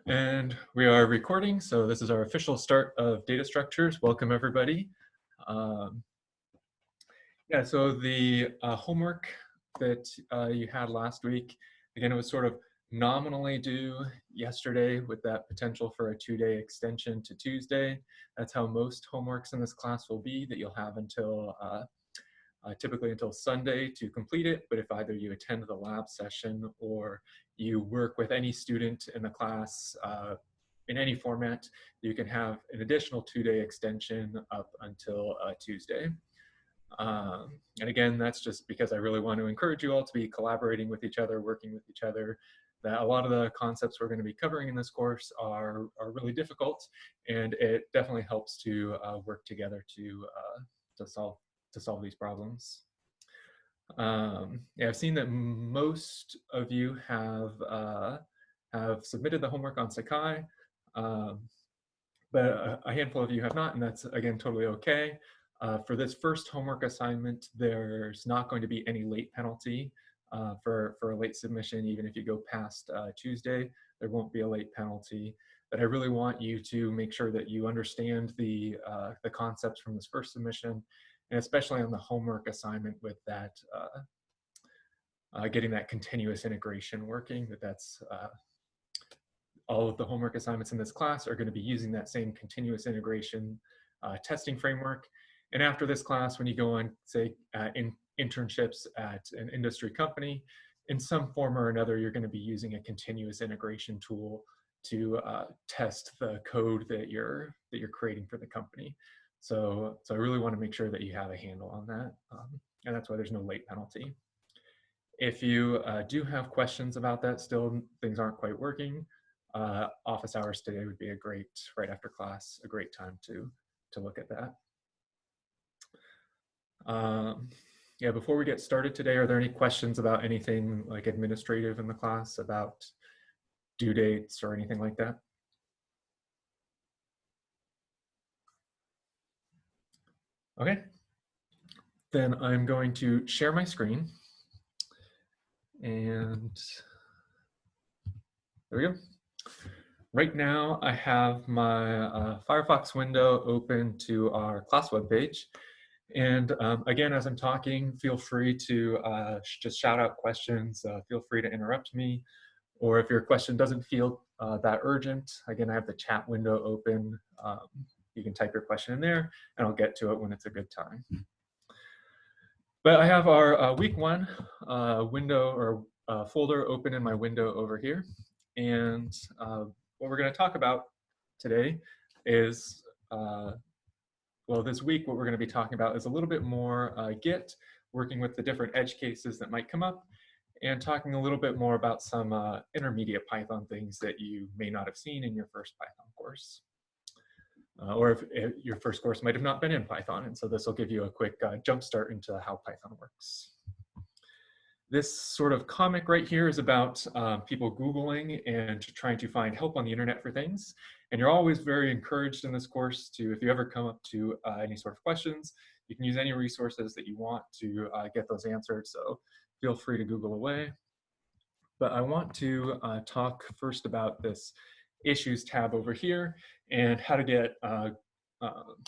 And we are recording, so this is our official start of data structures. Welcome, everybody. Um, yeah, so the homework that you had last week, again, it was sort of nominally due yesterday with that potential for a 2-day extension to Tuesday. That's how most homeworks in this class will be, that you'll have until typically until Sunday to complete it, but if either you attend the lab session or you work with any student in the class in any format, you can have an additional 2-day extension up until Tuesday. And again, that's just because I really want to encourage you all to be collaborating with each other, working with each other. That a lot of the concepts we're going to be covering in this course are really difficult, and it definitely helps to work together to solve these problems. Yeah, I've seen that most of you have submitted the homework on Sakai, but a handful of you have not, and that's, again, totally okay. For this first homework assignment, there's not going to be any late penalty for a late submission. Even if you go past Tuesday, there won't be a late penalty. But I really want you to make sure that you understand the concepts from this first submission, and especially on the homework assignment with that, getting that continuous integration working, that's all of the homework assignments in this class are going to be using that same continuous integration testing framework. And after this class, when you go on, say, in internships at an industry company, in some form or another, you're going to be using a continuous integration tool to test the code that you're creating for the company. So I really want to make sure that you have a handle on that, and that's why there's no late penalty. If you do have questions about that, still things aren't quite working, office hours today would be a great, right after class, a great time to look at that. Yeah, before we get started today, are there any questions about anything like administrative in the class, about due dates or anything like that? Okay, then I'm going to share my screen. And there we go. Right now, I have my Firefox window open to our class webpage. And again, as I'm talking, feel free to just shout out questions. Feel free to interrupt me. Or if your question doesn't feel that urgent, again, I have the chat window open. You can type your question in there, and I'll get to it when it's a good time. But I have our week 1 window or folder open in my window over here. And what we're going to talk about today is, well, this week, what we're going to be talking about is a little bit more Git, working with the different edge cases that might come up, and talking a little bit more about some intermediate Python things that you may not have seen in your first Python course. Or if your first course might have not been in Python, and so this will give you a quick jump start into how Python works. This sort of comic right here is about people Googling and trying to find help on the internet for things. And you're always very encouraged in this course to, if you ever come up to any sort of questions, you can use any resources that you want to get those answered. So feel free to Google away. But I want to talk first about this Issues tab over here and how to get,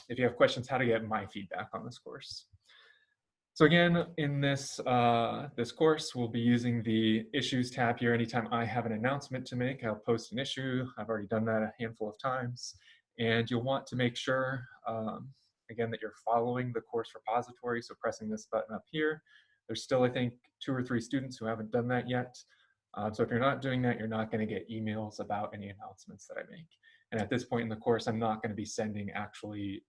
if you have questions, how to get my feedback on this course. So again, in this, this course, we'll be using the Issues tab here. Anytime I have an announcement to make, I'll post an issue. I've already done that a handful of times. And you'll want to make sure, again, that you're following the course repository. So pressing this button up here. There's still, I think, 2 or 3 students who haven't done that yet. So if you're not doing that, you're not going to get emails about any announcements that I make. And at this point in the course, I'm not going to be sending actually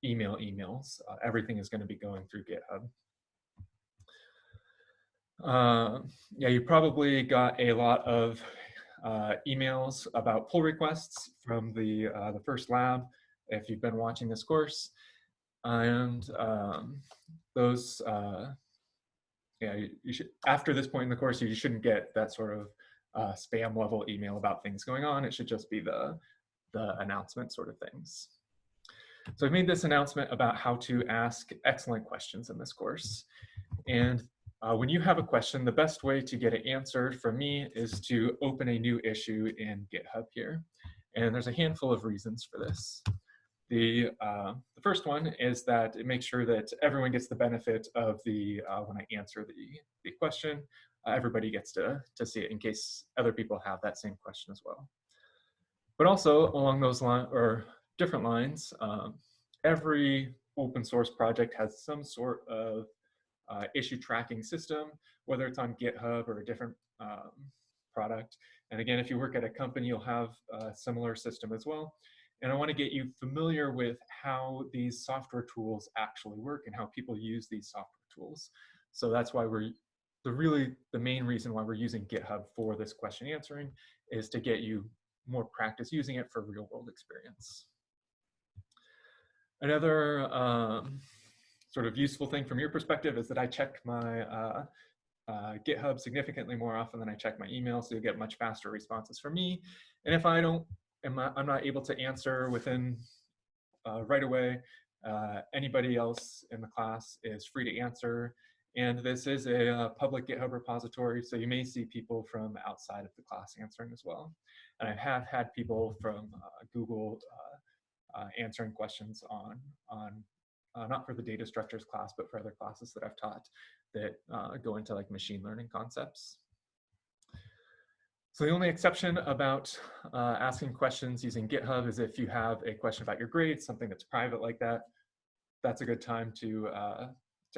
emails. Everything is going to be going through GitHub. Yeah, you probably got a lot of emails about pull requests from the first lab if you've been watching this course. And those, yeah, you should, after this point in the course, you shouldn't get that sort of spam level email about things going on. It should just be the announcement sort of things. So I made this announcement about how to ask excellent questions in this course. And When you have a question, the best way to get it answered from me is to open a new issue in GitHub here. And there's a handful of reasons for this. The first one is that it makes sure that everyone gets the benefit of when I answer the question, everybody gets to see it in case other people have that same question as well. But also along those lines, or different lines, every open source project has some sort of issue tracking system, whether it's on GitHub or a different product. And again, if you work at a company, you'll have a similar system as well. And I want to get you familiar with how these software tools actually work and how people use these software tools. So that's why the main reason why we're using GitHub for this question answering is to get you more practice using it for real world experience. Another sort of useful thing from your perspective is that I check my GitHub significantly more often than I check my email, so you'll get much faster responses from me. And if I'm not able to answer within right away, anybody else in the class is free to answer. And this is a public GitHub repository, so you may see people from outside of the class answering as well. And I have had people from Google answering questions on not for the data structures class, but for other classes that I've taught that go into like machine learning concepts. So the only exception about asking questions using GitHub is if you have a question about your grades, something that's private like that, that's a good time to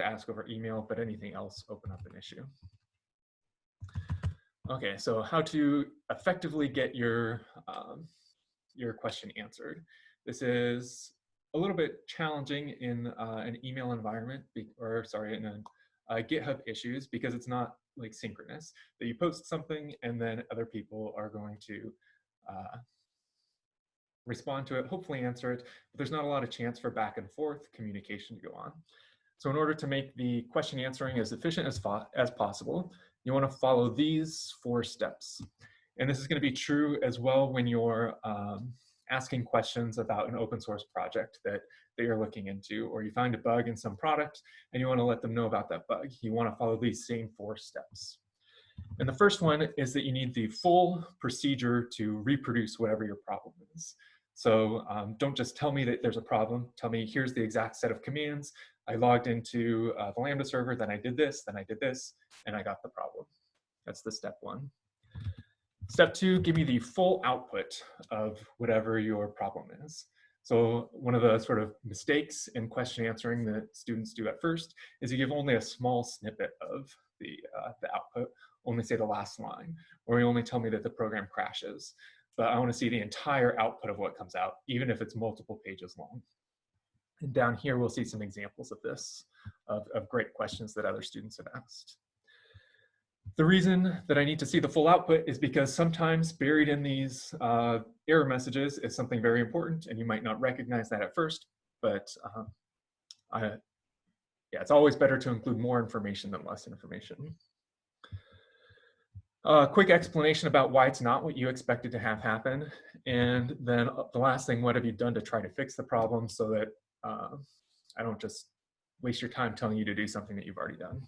ask over email, but anything else, open up an issue. Okay, so how to effectively get your question answered. This is a little bit challenging in an email environment, in GitHub issues, because it's not like synchronous, that you post something and then other people are going to respond to it, hopefully answer it, but there's not a lot of chance for back and forth communication to go on. So in order to make the question answering as efficient as possible, you want to follow these 4 steps. And this is going to be true as well when you're asking questions about an open source project that you're looking into, or you find a bug in some product and you want to let them know about that bug. You want to follow these same 4 steps. And the first one is that you need the full procedure to reproduce whatever your problem is. So don't just tell me that there's a problem. Tell me, here's the exact set of commands. I logged into the Lambda server, then I did this, and I got the problem. That's the step 1. Step 2, give me the full output of whatever your problem is. So one of the sort of mistakes in question answering that students do at first is you give only a small snippet of the output, only say the last line, or you only tell me that the program crashes. But I want to see the entire output of what comes out, even if it's multiple pages long. And down here, we'll see some examples of this, of great questions that other students have asked. The reason that I need to see the full output is because sometimes buried in these error messages is something very important, and you might not recognize that at first, but yeah, it's always better to include more information than less information. Quick explanation about why it's not what you expected to have happen. And then the last thing, what have you done to try to fix the problem so that I don't just waste your time telling you to do something that you've already done.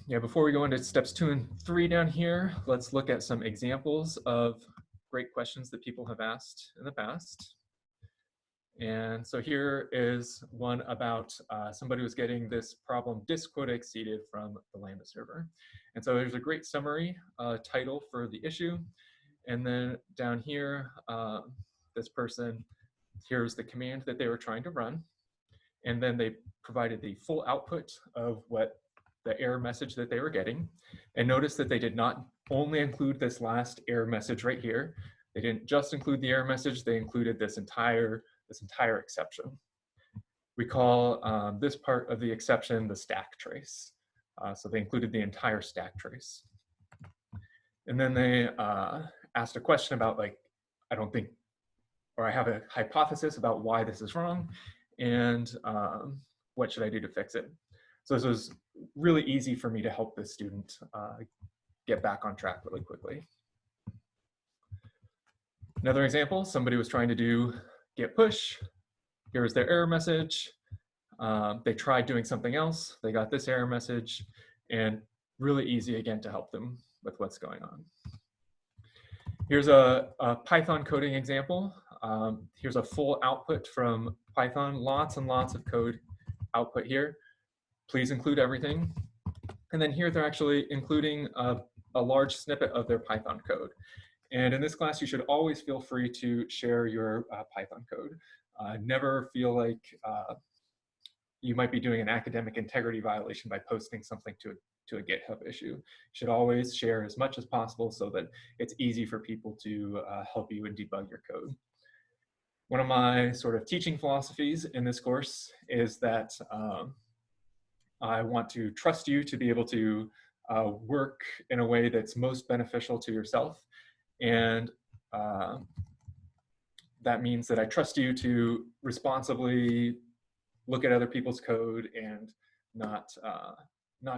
Yeah, before we go into steps 2 and 3 down here, let's look at some examples of great questions that people have asked in the past. And so here is one about somebody was getting this problem, disk quota exceeded, from the Lambda server. And so there's a great summary title for the issue. And then down here, this person, here's the command that they were trying to run. And then they provided the full output of what the error message that they were getting. And notice that they did not only include this last error message right here. They didn't just include the error message, they included this entire exception. We call this part of the exception the stack trace. So they included the entire stack trace. And then they asked a question about, like, I don't think, or I have a hypothesis about why this is wrong, and what should I do to fix it? So this was really easy for me to help this student get back on track really quickly. Another example, somebody was trying to do git push. Here was their error message. They tried doing something else, they got this error message, and really easy again to help them with what's going on. Here's a Python coding example. Here's a full output from Python, lots and lots of code output here. Please include everything. And then here they're actually including a large snippet of their Python code. And in this class, you should always feel free to share your Python code. Never feel like you might be doing an academic integrity violation by posting something to a GitHub issue. You should always share as much as possible so that it's easy for people to help you and debug your code. One of my sort of teaching philosophies in this course is that I want to trust you to be able to work in a way that's most beneficial to yourself. And that means that I trust you to responsibly look at other people's code and not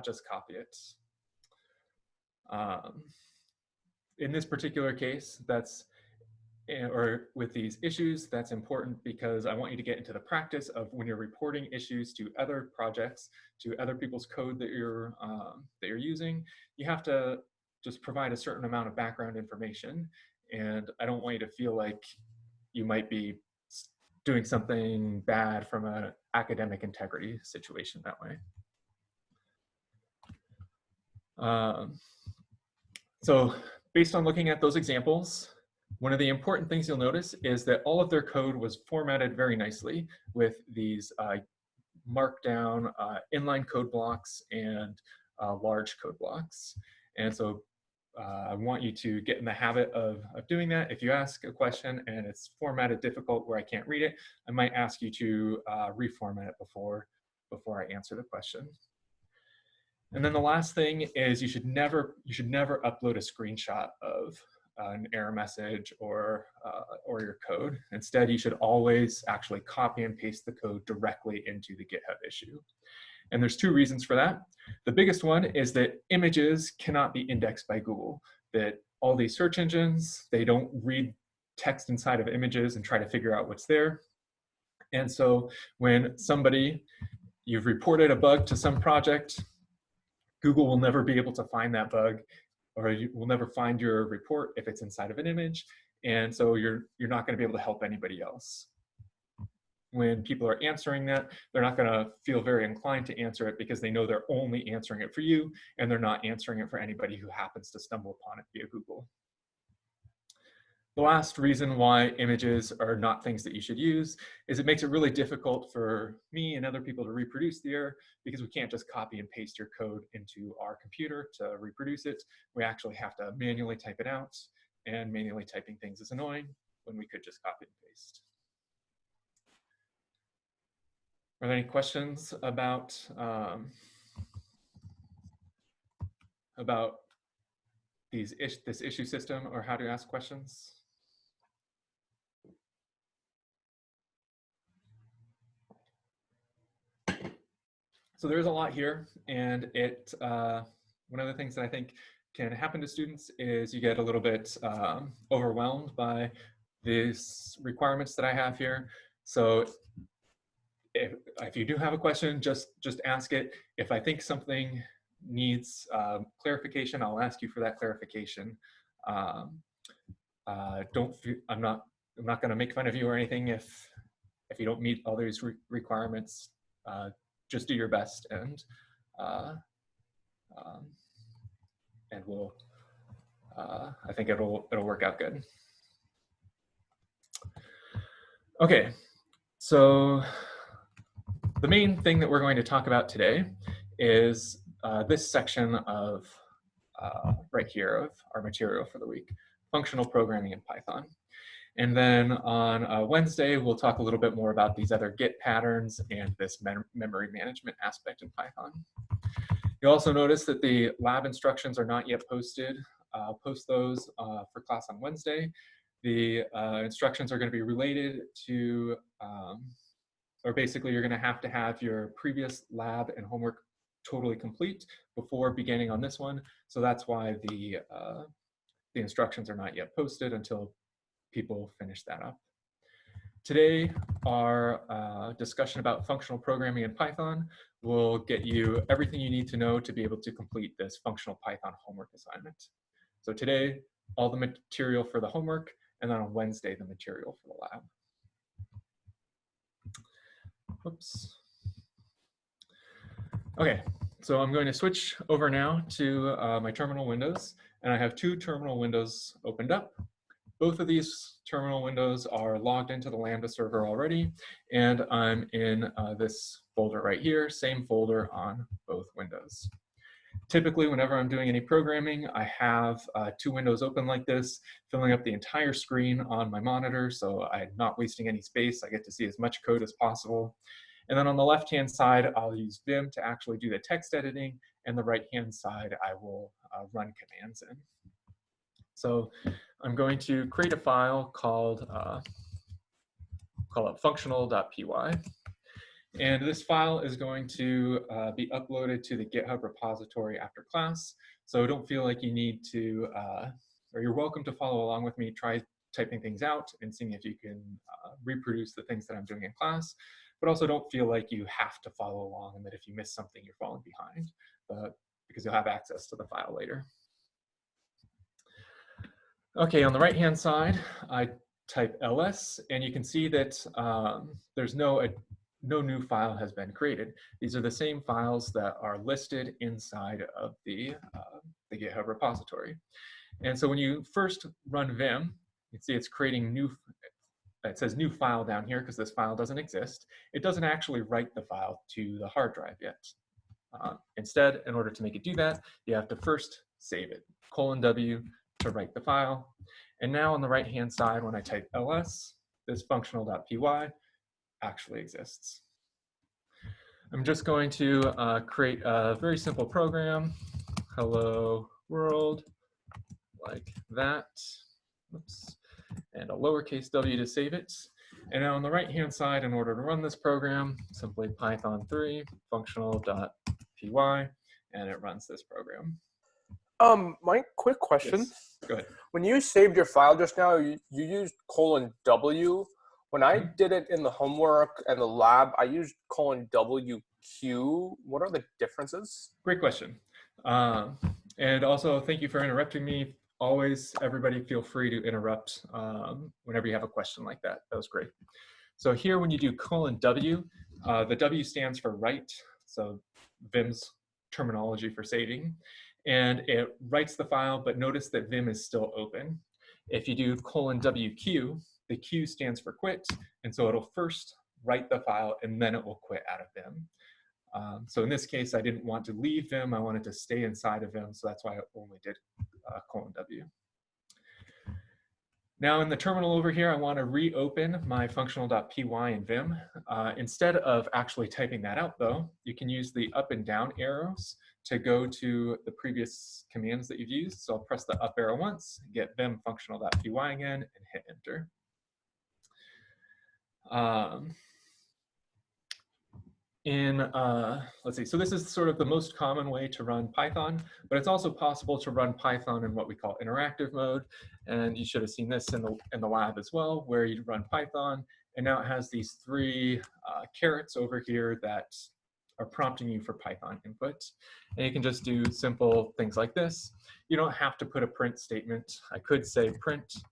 just copy it. In this particular case, or with these issues, that's important because I want you to get into the practice of when you're reporting issues to other projects, to other people's code that you're using, you have to just provide a certain amount of background information. And I don't want you to feel like you might be doing something bad from an academic integrity situation that way. So based on looking at those examples, one of the important things you'll notice is that all of their code was formatted very nicely with these markdown inline code blocks and large code blocks. And so I want you to get in the habit of doing that. If you ask a question and it's formatted difficult where I can't read it, I might ask you to reformat it before I answer the question. And then the last thing is you should never upload a screenshot of an error message or your code. Instead, you should always actually copy and paste the code directly into the GitHub issue. And there's two reasons for that. The biggest one is that images cannot be indexed by Google, that all these search engines, they don't read text inside of images and try to figure out what's there. And so when you've reported a bug to some project, Google will never be able to find that bug, or you will never find your report if it's inside of an image. And so you're not going to be able to help anybody else. When people are answering that, they're not going to feel very inclined to answer it because they know they're only answering it for you and they're not answering it for anybody who happens to stumble upon it via Google. The last reason why images are not things that you should use is it makes it really difficult for me and other people to reproduce the error because we can't just copy and paste your code into our computer to reproduce it. We actually have to manually type it out, and manually typing things is annoying when we could just copy and paste. Are there any questions about this issue system or how to ask questions? So there's a lot here, and one of the things that I think can happen to students is you get a little bit overwhelmed by these requirements that I have here. So if you do have a question, just ask it. If I think something needs clarification, I'll ask you for that clarification. I'm not going to make fun of you or anything if you don't meet all these requirements. Just do your best, and we'll. I think it'll work out good. Okay, so the main thing that we're going to talk about today is this section of right here of our material for the week, functional programming in Python. And then on Wednesday, we'll talk a little bit more about these other Git patterns and this memory management aspect in Python. You'll also notice that the lab instructions are not yet posted. I'll post those for class on Wednesday. The instructions are going to be related to, or basically you're going to have your previous lab and homework totally complete before beginning on this one. So that's why the instructions are not yet posted until people finish that up. Today, our discussion about functional programming in Python will get you everything you need to know to be able to complete this functional Python homework assignment. So today, all the material for the homework, and then on Wednesday, the material for the lab. Oops. Okay, so I'm going to switch over now to my terminal windows, and I have two terminal windows opened up. Both of these terminal windows are logged into the Lambda server already, and I'm in this folder right here, same folder on both windows. Typically, whenever I'm doing any programming, I have two windows open like this, filling up the entire screen on my monitor, so I'm not wasting any space. I get to see as much code as possible. And then on the left-hand side, I'll use Vim to actually do the text editing, and the right-hand side, I will run commands in. So I'm going to create a file called call it functional.py. And this file is going to be uploaded to the GitHub repository after class. So don't feel like you need to, or you're welcome to follow along with me, try typing things out and seeing if you can reproduce the things that I'm doing in class. But also don't feel like you have to follow along and that if you miss something, you're falling behind, because you'll have access to the file later. Okay, on the right-hand side, I type ls, and you can see that there's no new file has been created. These are the same files that are listed inside of the GitHub repository. And so when you first run Vim, you can see it's creating new, it says new file down here because this file doesn't exist. It doesn't actually write the file to the hard drive yet. Instead, in order to make it do that, you have to first save it, :w, to write the file. And now on the right-hand side, when I type ls, this functional.py actually exists. I'm just going to create a very simple program, hello world, like that. Oops. And a lowercase w to save it. And now on the right-hand side, in order to run this program, simply python3 functional.py, and it runs this program. My quick question. Yes. Go ahead. When you saved your file just now, you used :w. When I did it in the homework and the lab, I used :wq. What are the differences? Great question. And also, thank you for interrupting me. Always, everybody feel free to interrupt whenever you have a question like that. That was great. So here, when you do :w, the W stands for write, so Vim's terminology for saving. And it writes the file, but notice that Vim is still open. If you do :wq, the Q stands for quit, and so it'll first write the file, and then it will quit out of Vim. So in this case, I didn't want to leave Vim. I wanted to stay inside of Vim, so that's why I only did :w. Now in the terminal over here, I want to reopen my functional.py in Vim. Instead of actually typing that out though, you can use the up and down arrows to go to the previous commands that you've used. So I'll press the up arrow once, get Vim functional.py again, and hit enter. Let's see, so this is sort of the most common way to run Python, but it's also possible to run Python in what we call interactive mode. And you should have seen this in the lab as well, where you run Python, and now it has these three carets over here that are prompting you for Python input. And you can just do simple things like this. You don't have to put a print statement. I could say print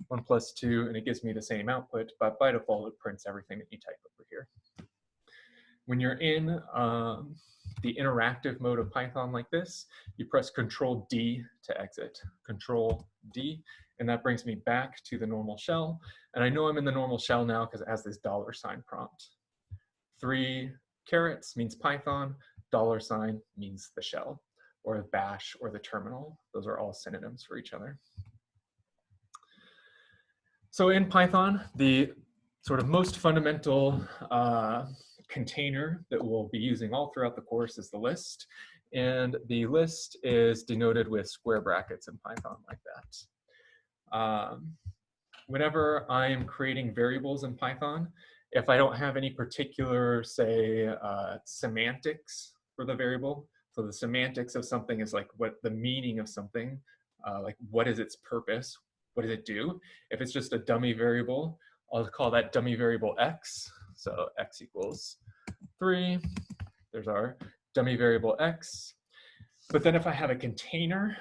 1 + 2, and it gives me the same output, but by default, it prints everything that you type over here. When you're in the interactive mode of Python like this, you press Control-D to exit, Control-D, and that brings me back to the normal shell. And I know I'm in the normal shell now because it has this $ prompt. 3 carets means Python, $ means the shell, or the bash, or the terminal. Those are all synonyms for each other. So in Python, the sort of most fundamental container that we'll be using all throughout the course is the list. And the list is denoted with square brackets in Python like that. Whenever I am creating variables in Python, if I don't have any particular, say, semantics for the variable, so the semantics of something is like what the meaning of something, like what is its purpose, what does it do? If it's just a dummy variable, I'll call that dummy variable x. So x equals 3. There's our dummy variable x. But then if I have a container,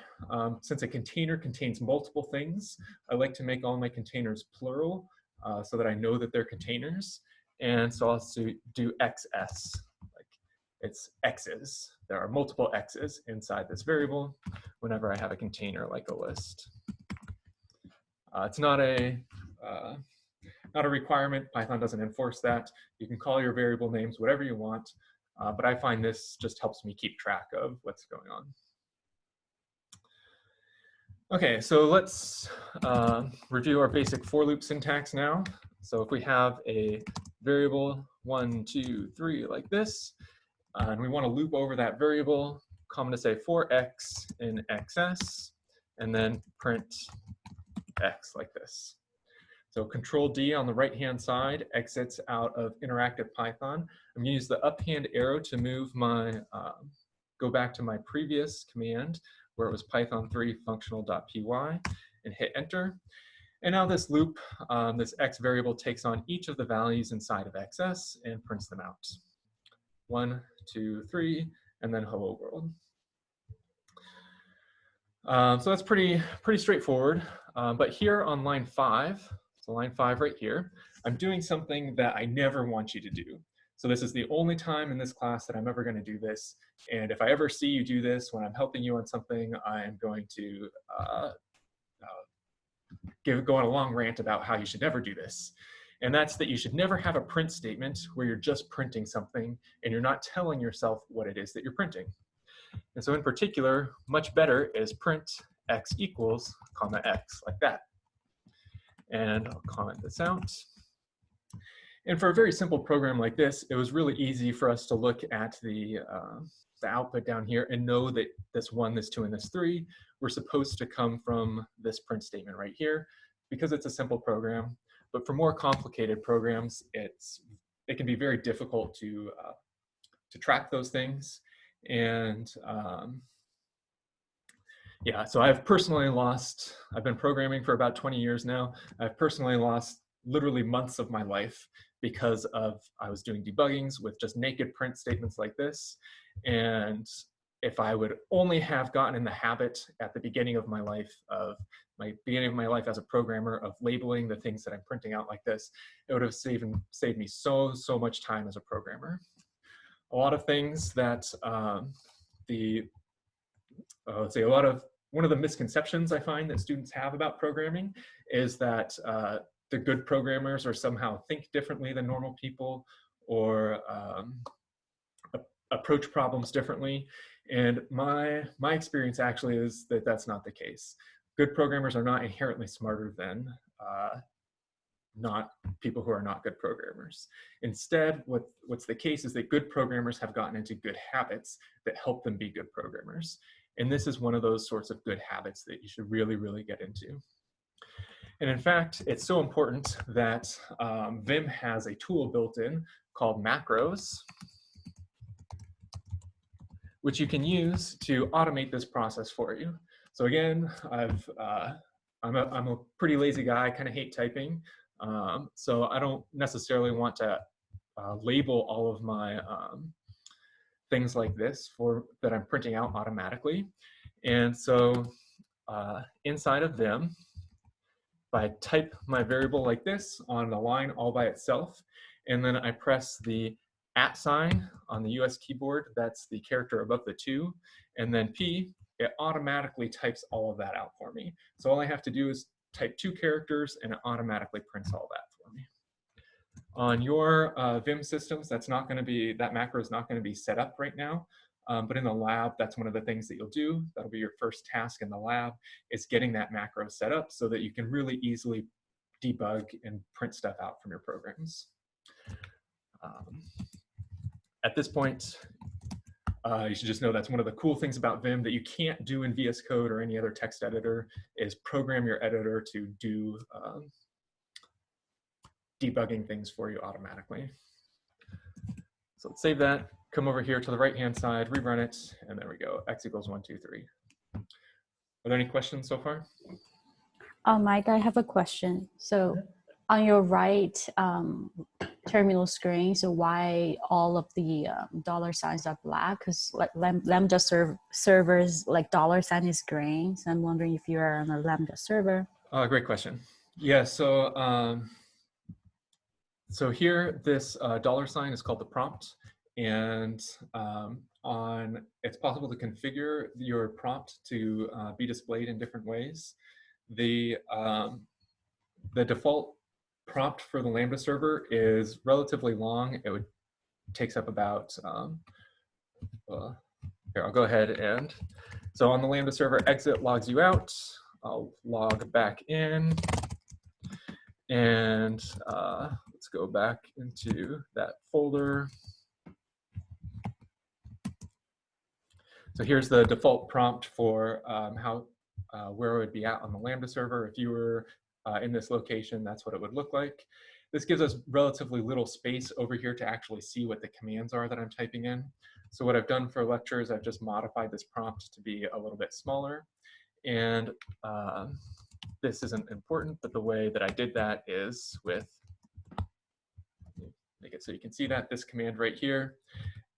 since a container contains multiple things, I like to make all my containers plural so that I know that they're containers. And so I'll do xs, like it's x's. There are multiple x's inside this variable whenever I have a container like a list. It's not a requirement. Python doesn't enforce that. You can call your variable names whatever you want, but I find this just helps me keep track of what's going on. Okay, so let's review our basic for loop syntax now. So if we have a variable 1, 2, 3 like this, and we want to loop over that variable, common to say for x in xs, and then print x like this. So Control D on the right-hand side exits out of interactive Python. I'm going to use the up-hand arrow to move my, go back to my previous command where it was python3 functional.py and hit enter. And now this loop, this x variable takes on each of the values inside of xs and prints them out. 1, 2, 3, and then hello world. So that's pretty straightforward. But here on line 5, so line 5 right here, I'm doing something that I never want you to do. So this is the only time in this class that I'm ever going to do this. And if I ever see you do this when I'm helping you on something, I am going to go on a long rant about how you should never do this. And that's that you should never have a print statement where you're just printing something and you're not telling yourself what it is that you're printing. And so in particular, much better is print x equals, comma x, like that. And I'll comment this out. And for a very simple program like this, it was really easy for us to look at the output down here and know that this 1, this 2, and this 3 were supposed to come from this print statement right here because it's a simple program. But for more complicated programs, it can be very difficult to track those things. And yeah, so I've been programming for about 20 years now. I've personally lost literally months of my life because I was doing debuggings with just naked print statements like this. And if I would only have gotten in the habit at the beginning of my life as a programmer of labeling the things that I'm printing out like this, it would have saved me so much time as a programmer. A lot of things that one of the misconceptions I find that students have about programming is that the good programmers or somehow think differently than normal people or approach problems differently. And my experience actually is that that's not the case. Good programmers are not inherently smarter than not people who are not good programmers. Instead, what's the case is that good programmers have gotten into good habits that help them be good programmers. And this is one of those sorts of good habits that you should really get into. And in fact, it's so important that Vim has a tool built in called macros, which you can use to automate this process for you. So again, I'm a pretty lazy guy. I kind of hate typing. So I don't necessarily want to label all of my things like this that I'm printing out automatically. And so inside of Vim, if I type my variable like this on a line all by itself, and then I press the @ sign on the US keyboard, that's the character above the 2, and then P, it automatically types all of that out for me. So all I have to do is type 2 characters and it automatically prints all that for me. On your Vim systems, that macro is not going to be set up right now. But in the lab, that's one of the things that you'll do. That'll be your first task in the lab, is getting that macro set up so that you can really easily debug and print stuff out from your programs. At this point, you should just know that's one of the cool things about Vim that you can't do in VS Code or any other text editor, is program your editor to do debugging things for you automatically. So let's save that, come over here to the right-hand side, rerun it, and there we go, x equals 1, 2, 3. Are there any questions so far? Mike, I have a question. So on your right terminal screen, so why all of the dollar signs are black? Because like Lambda servers, like dollar sign is green. So I'm wondering if you're on a Lambda server. Great question. Yeah, so so here, this dollar sign is called the prompt, and it's possible to configure your prompt to be displayed in different ways. The default prompt for the Lambda server is relatively long. It takes up about here, I'll go ahead and, so on the Lambda server, exit logs you out. I'll log back in, and let's go back into that folder. So here's the default prompt for where it would be at on the Lambda server. If you were in this location, that's what it would look like. This gives us relatively little space over here to actually see what the commands are that I'm typing in. So what I've done for lectures, I've just modified this prompt to be a little bit smaller. And this isn't important, but the way that I did that is with, make it so you can see that, this command right here,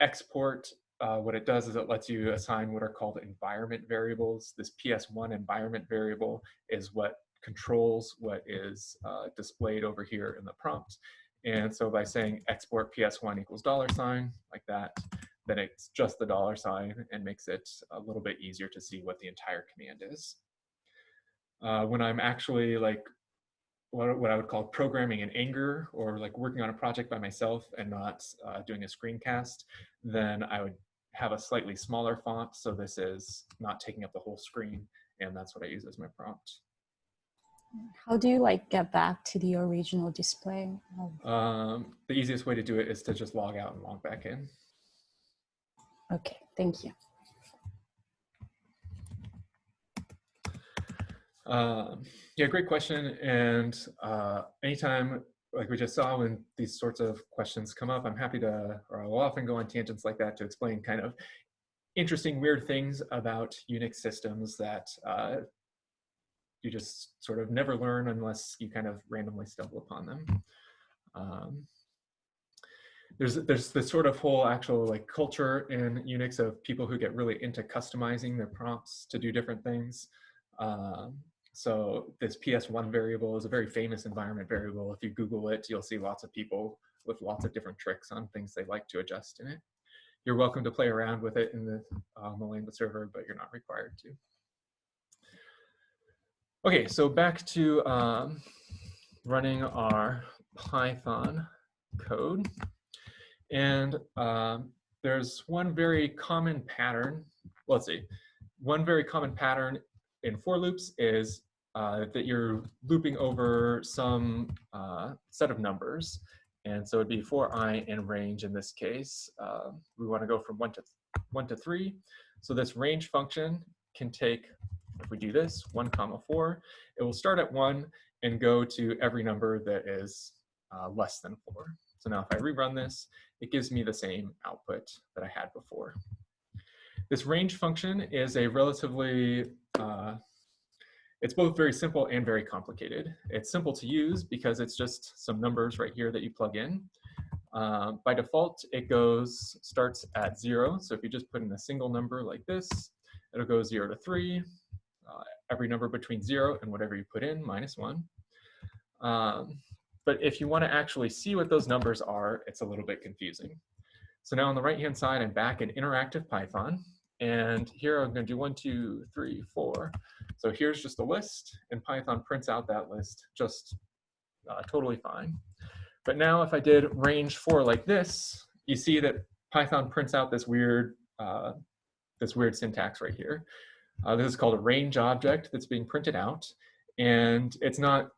export. What it does is it lets you assign what are called environment variables. This PS1 environment variable is what controls what is displayed over here in the prompt. And so by saying export PS1 equals $, like that, then it's just the $, and makes it a little bit easier to see what the entire command is. When I'm actually like what I would call programming in anger, or like working on a project by myself and not doing a screencast, then I would have a slightly smaller font. So this is not taking up the whole screen, and that's what I use as my prompt. How do you like get back to the original display? The easiest way to do it is to just log out and log back in. Okay, thank you. Yeah, great question. And anytime, like we just saw, when these sorts of questions come up, I'm happy to, or I'll often go on tangents like that to explain kind of interesting, weird things about Unix systems that you just sort of never learn unless you kind of randomly stumble upon them. There's this sort of whole actual like culture in Unix of people who get really into customizing their prompts to do different things. So this PS1 variable is a very famous environment variable. If you Google it, you'll see lots of people with lots of different tricks on things they like to adjust in it. You're welcome to play around with it in the Lambda server, but you're not required to. Okay, so back to running our Python code. And there's one very common pattern. Well, let's see. One very common pattern in for loops is that you're looping over some set of numbers. And so it'd be for I in range in this case. We want to go from 1 to 3. So this range function can take, if we do this, 1, 4, it will start at 1 and go to every number that is less than 4. So now if I rerun this, it gives me the same output that I had before. This range function is a relatively, it's both very simple and very complicated. It's simple to use because it's just some numbers right here that you plug in. By default, it starts at 0. So if you just put in a single number like this, it'll go 0 to 3. Every number between 0 and whatever you put in, -1. But if you want to actually see what those numbers are, it's a little bit confusing. So now on the right-hand side, I'm back in interactive Python. And here I'm going to do 1, 2, 3, 4. So here's just a list, and Python prints out that list just totally fine. But now if I did range 4 like this, you see that Python prints out this weird syntax right here. This is called a range object that's being printed out. And it's not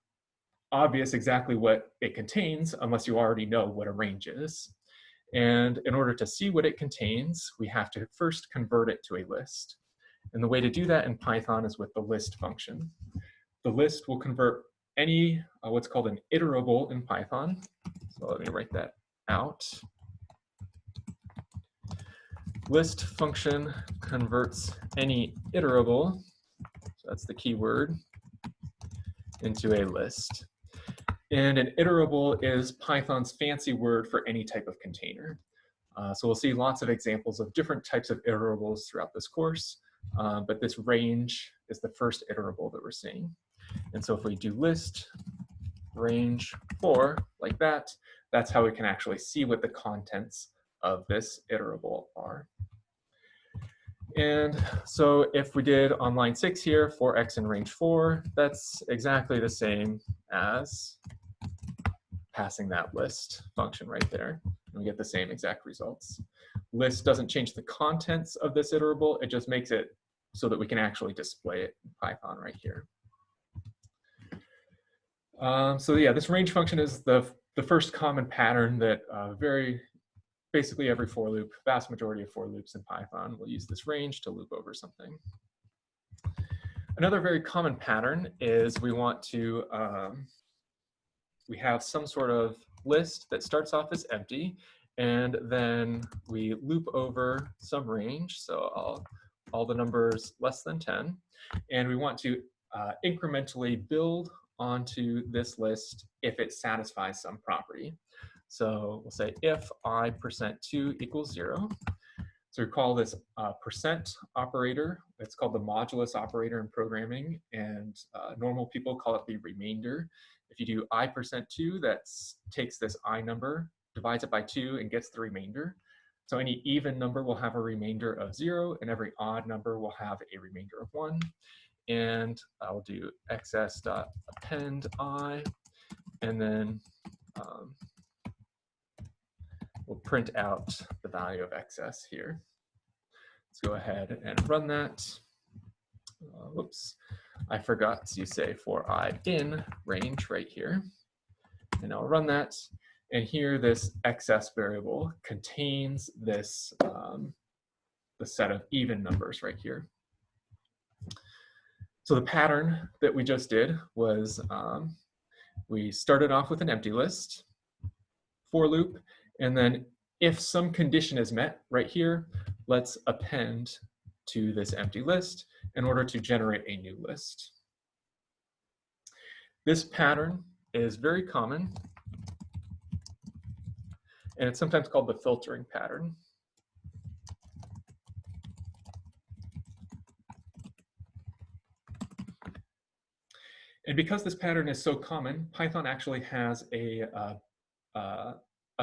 obvious exactly what it contains unless you already know what a range is. And in order to see what it contains, we have to first convert it to a list. And the way to do that in Python is with the list function. The list will convert any, what's called an iterable in Python. So let me write that out. List function converts any iterable, so that's the keyword, into a list. And an iterable is Python's fancy word for any type of container. So we'll see lots of examples of different types of iterables throughout this course, but this range is the first iterable that we're seeing. And so if we do list range 4 like that, that's how we can actually see what the contents of this iterable are. And so if we did on line 6 here, 4x in range 4, that's exactly the same as passing that list function right there. And we get the same exact results. List doesn't change the contents of this iterable, it just makes it so that we can actually display it in Python right here. So yeah, this range function is the first common pattern that basically every for loop, vast majority of for loops in Python will use this range to loop over something. Another very common pattern is we want to, we have some sort of list that starts off as empty, and then we loop over some range, so all the numbers less than 10, and we want to incrementally build onto this list if it satisfies some property. So we'll say if I%2 equals 0. So we call this percent operator. It's called the modulus operator in programming, and normal people call it the remainder. If you do I%2, that takes this I number, divides it by 2, and gets the remainder. So any even number will have a remainder of 0, and every odd number will have a remainder of 1. And I'll do xs.append I, and then we'll print out the value of xs here. Let's go ahead and run that. Whoops, I forgot to say for I in range right here. And I'll run that. And here this xs variable contains this, the set of even numbers right here. So the pattern that we just did was we started off with an empty list, for loop, and then if some condition is met right here, let's append to this empty list in order to generate a new list. This pattern is very common, and it's sometimes called the filtering pattern. And because this pattern is so common, Python actually has a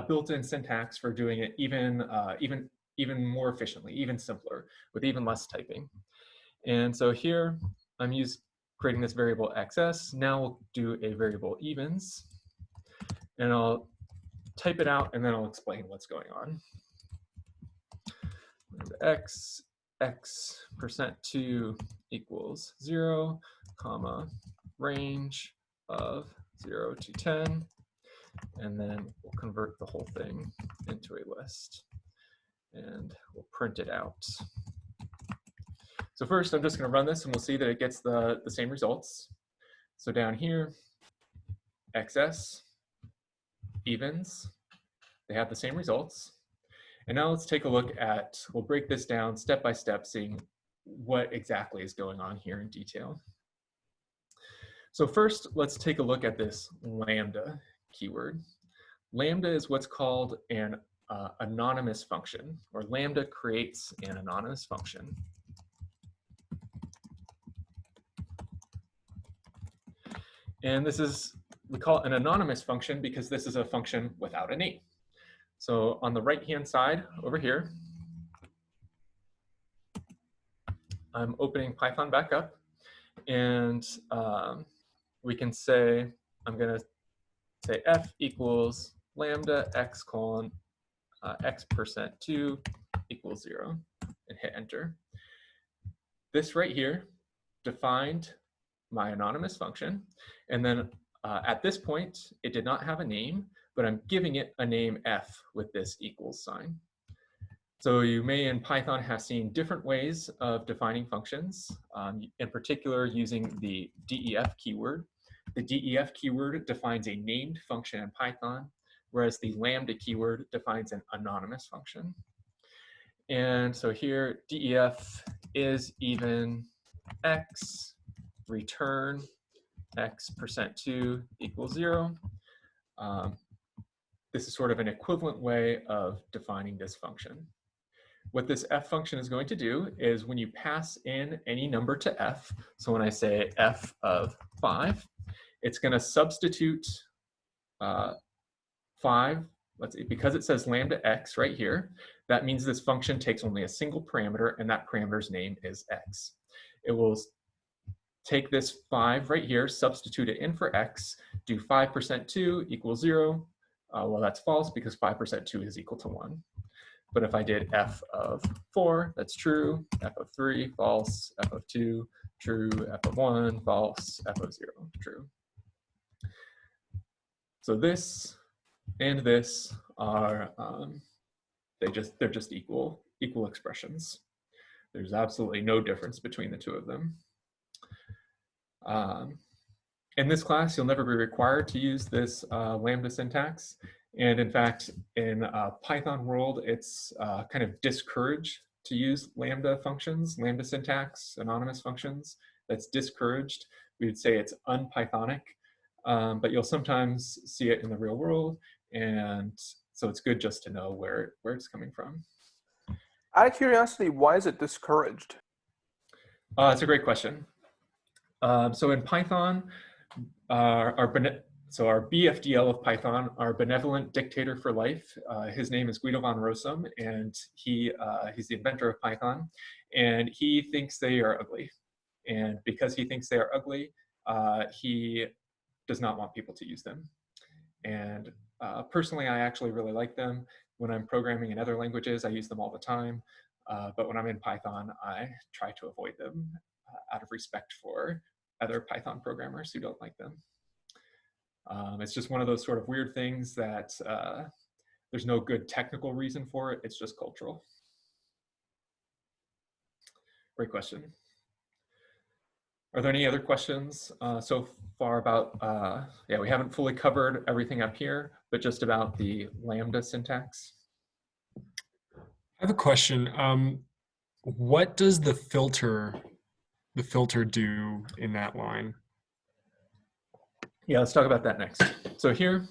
built-in syntax for doing it even more efficiently, even simpler, with even less typing. And so here I'm creating this variable xs. Now we'll do a variable evens, and I'll type it out, and then I'll explain what's going on. x%2 equals 0, comma, range of 0 to 10, and then we'll convert the whole thing into a list, and we'll print it out. So first, I'm just going to run this, and we'll see that it gets the same results. So down here, xs, evens, they have the same results. And now let's take a look at, we'll break this down step by step, seeing what exactly is going on here in detail. So first, let's take a look at this lambda keyword. Lambda is what's called an anonymous function, or lambda creates an anonymous function. And this is, we call it an anonymous function because this is a function without a name. So on the right-hand side over here, I'm opening Python back up, and we can say, I'm going to say f equals lambda x colon x%2 equals 0, and hit enter. This right here defined my anonymous function, and then at this point it did not have a name, but I'm giving it a name f with this equals sign. So you may in Python have seen different ways of defining functions, in particular using the def keyword. The def keyword defines a named function in Python, whereas the lambda keyword defines an anonymous function. And so here, def is even x, return x%2 equals 0. this is sort of an equivalent way of defining this function. What this f function is going to do is when you pass in any number to f, so when I say f of 5, it's going to substitute 5, let's see, because it says lambda x right here, that means this function takes only a single parameter, and that parameter's name is x. It will take this 5 right here, substitute it in for x, do 5% 2 equals 0. Well, that's false because 5% 2 is equal to 1. But if I did f of 4, that's true, f of 3, false, f of 2, true, f of 1, false, f of 0, true. So this and this are, they're just equal expressions. There's absolutely no difference between the two of them. In this class, you'll never be required to use this lambda syntax. And in fact, in Python world, it's kind of discouraged to use lambda functions, lambda syntax, anonymous functions. That's discouraged. We would say it's unPythonic, but you'll sometimes see it in the real world. And so it's good just to know where it's coming from. Out of curiosity, why is it discouraged? It's a great question. So in Python, our BFDL of Python, our benevolent dictator for life, his name is Guido van Rossum, and he's the inventor of Python, and he thinks they are ugly. And because he thinks they are ugly, he does not want people to use them. And personally, I actually really like them. When I'm programming in other languages, I use them all the time. But when I'm in Python, I try to avoid them out of respect for other Python programmers who don't like them. It's just one of those sort of weird things that there's no good technical reason for it. It's just cultural. Great question. Are there any other questions so far about, yeah, we haven't fully covered everything up here, but just about the lambda syntax? I have a question. What does the filter do in that line? Yeah, let's talk about that next. So here,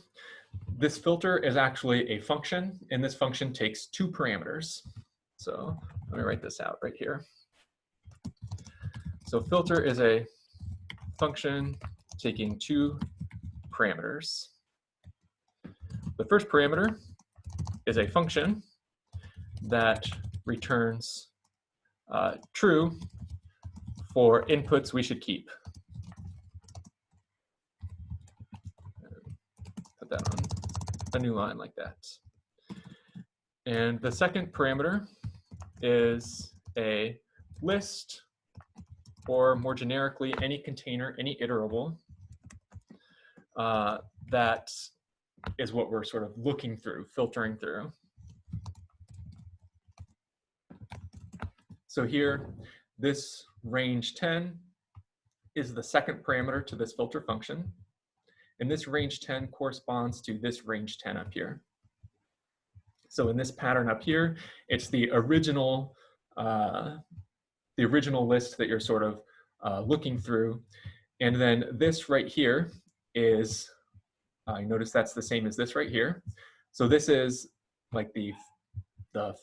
this filter is actually a function, and this function takes 2 parameters. So let me write this out right here. So filter is a function taking 2 parameters. The first parameter is a function that returns true for inputs we should keep. Put that on a new line like that. And the second parameter is a list, or more generically, any container, any iterable, that is what we're sort of looking through, filtering through. So here, this range 10 is the second parameter to this filter function. And this range 10 corresponds to this range 10 up here. So in this pattern up here, it's the original list that you're sort of looking through. And then this right here is, you notice that's the same as this right here. So this is like the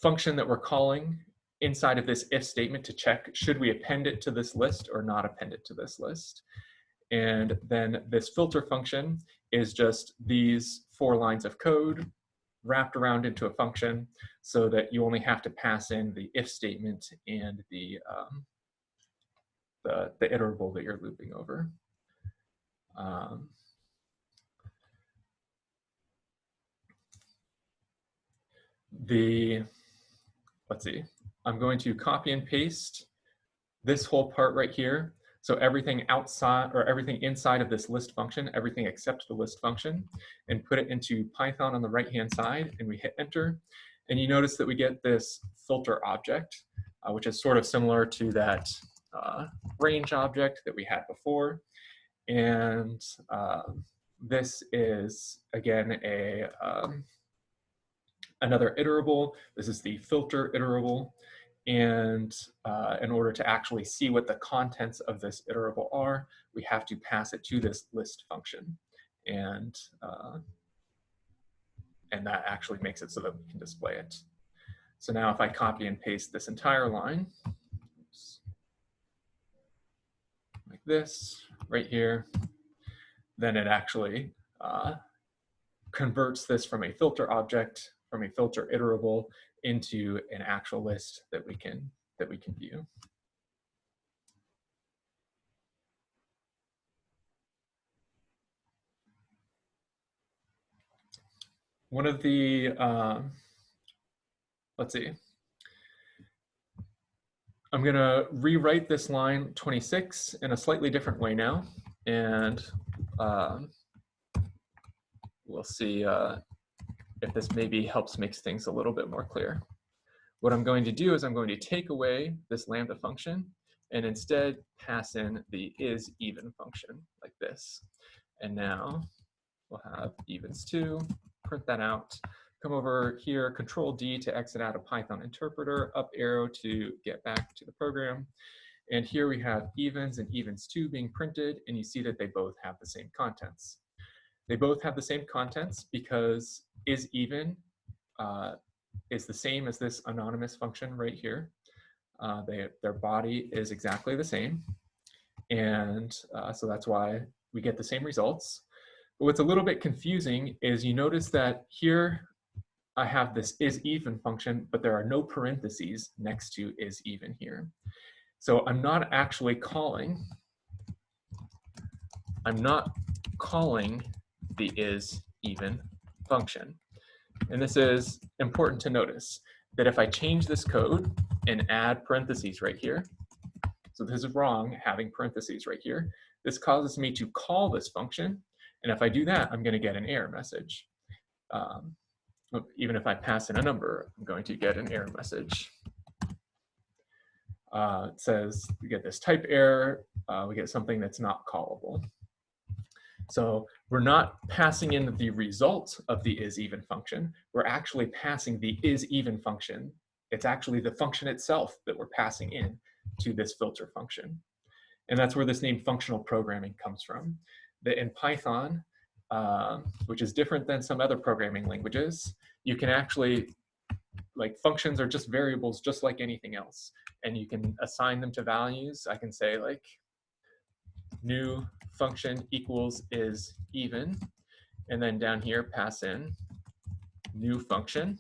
function that we're calling inside of this if statement to check, should we append it to this list or not append it to this list? And then this filter function is just these 4 lines of code wrapped around into a function so that you only have to pass in the if statement and the iterable that you're looping over. Let's see, I'm going to copy and paste this whole part right here. So everything outside, or everything inside of this list function, everything except the list function, and put it into Python on the right-hand side, and we hit enter. And you notice that we get this filter object, which is sort of similar to that range object that we had before. And this is, again, another iterable. This is the filter iterable. And in order to actually see what the contents of this iterable are, we have to pass it to this list function. And and that actually makes it so that we can display it. So now if I copy and paste this entire line, oops, like this right here, then it actually converts this from a filter object, from a filter iterable, into an actual list that we can view. One of the, let's see, I'm gonna rewrite this line 26 in a slightly different way now, and we'll see if this maybe helps make things a little bit more clear. What I'm going to do is I'm going to take away this lambda function and instead pass in the isEven function like this. And now we'll have evens2, print that out, come over here, Control D to exit out of Python interpreter, up arrow to get back to the program. And here we have evens and evens2 being printed, and you see that they both have the same contents. They both have the same contents because isEven is the same as this anonymous function right here. Their body is exactly the same. And so that's why we get the same results. But what's a little bit confusing is you notice that here I have this isEven function, but there are no parentheses next to isEven here. So I'm not actually calling, the isEven function. And this is important to notice, that if I change this code and add parentheses right here, so this is wrong, having parentheses right here, this causes me to call this function. And if I do that, I'm going to get an error message. Even if I pass in a number, I'm going to get an error message. It says we get this type error, we get something that's not callable. So we're not passing in the result of the isEven function, we're actually passing the isEven function. It's actually the function itself that we're passing in to this filter function. And that's where this name functional programming comes from. That in Python, which is different than some other programming languages, you can actually, like, functions are just variables just like anything else. And you can assign them to values. I can say like new function equals isEven, and then down here pass in new function.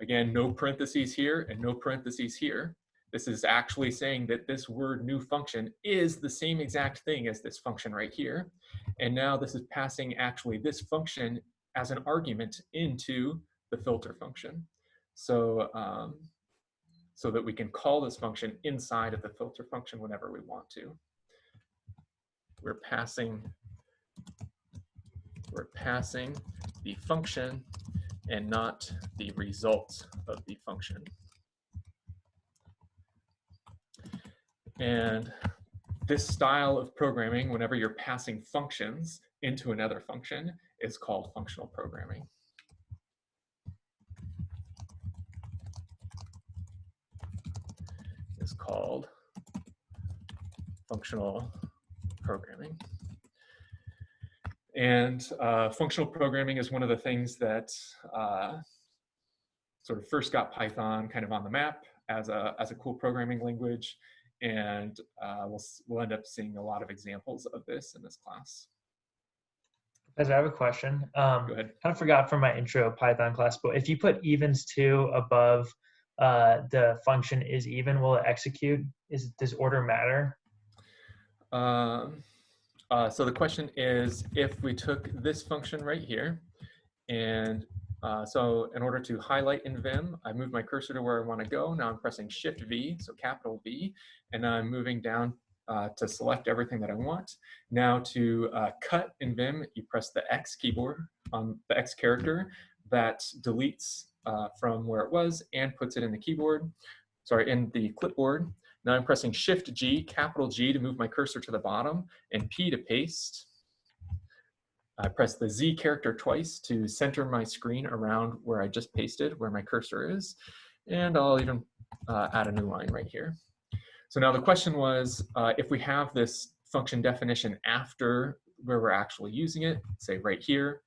Again, no parentheses here and no parentheses here. This is actually saying that this word new function is the same exact thing as this function right here. And now this is passing actually this function as an argument into the filter function. So, so that we can call this function inside of the filter function whenever we want to. We're passing the function and not the result of the function. And this style of programming, whenever you're passing functions into another function, is called functional programming. It's called functional programming. And functional programming is one of the things that sort of first got Python kind of on the map as a cool programming language. And we'll end up seeing a lot of examples of this in this class. Guys, I have a question. Go ahead. Kind of forgot from my intro Python class, but if you put evens2 above the function isEven, will it execute? Does order matter? So the question is, if we took this function right here, and so in order to highlight in Vim, I move my cursor to where I want to go. Now I'm pressing Shift V, so capital V, and now I'm moving down to select everything that I want. Now to cut in Vim, you press the X keyboard on the X character that deletes from where it was and puts it in the keyboard, sorry, in the clipboard. Now I'm pressing Shift G, capital G, to move my cursor to the bottom, and P to paste. I press the Z character twice to center my screen around where I just pasted, where my cursor is. And I'll even add a new line right here. So now the question was, if we have this function definition after where we're actually using it, say right here,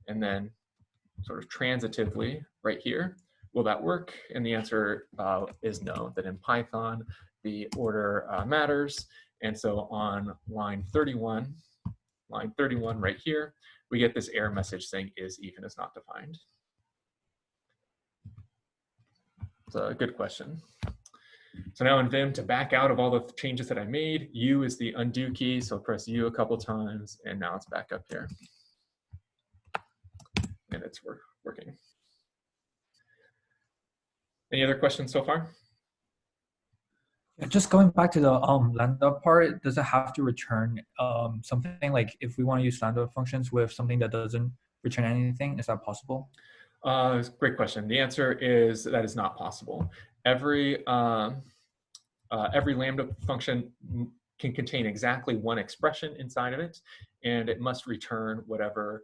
and then sort of transitively right here. Will that work? And the answer is no, that in Python, the order matters. And so on line 31 right here, we get this error message saying is even is not defined. It's a good question. So now in Vim, to back out of all the changes that I made, U is the undo key. So press U a couple times, and now it's back up here. And it's working. Any other questions so far? Yeah, just going back to the lambda part, does it have to return something like if we want to use lambda functions with something that doesn't return anything? Is that possible? Great question. The answer is that is not possible. Every lambda function can contain exactly one expression inside of it, and it must return whatever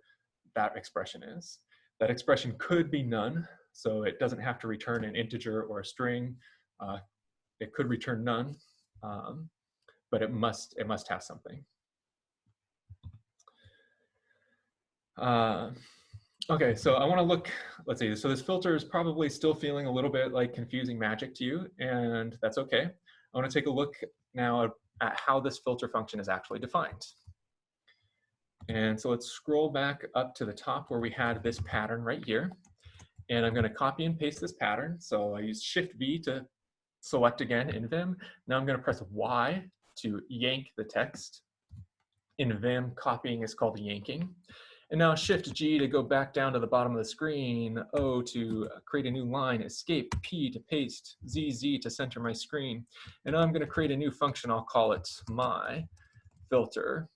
that expression is. That expression could be none, so it doesn't have to return an integer or a string. It could return none, but it must have something. Okay, so I want to look, let's see, so this filter is probably still feeling a little bit like confusing magic to you, and that's okay. I want to take a look now at how this filter function is actually defined. And so let's scroll back up to the top where we had this pattern right here. And I'm going to copy and paste this pattern. So I use Shift V to select again in Vim. Now I'm going to press Y to yank the text. In Vim, copying is called yanking. And now Shift G to go back down to the bottom of the screen, O to create a new line, Escape, P to paste, ZZ to center my screen. And now I'm going to create a new function. I'll call it my filter.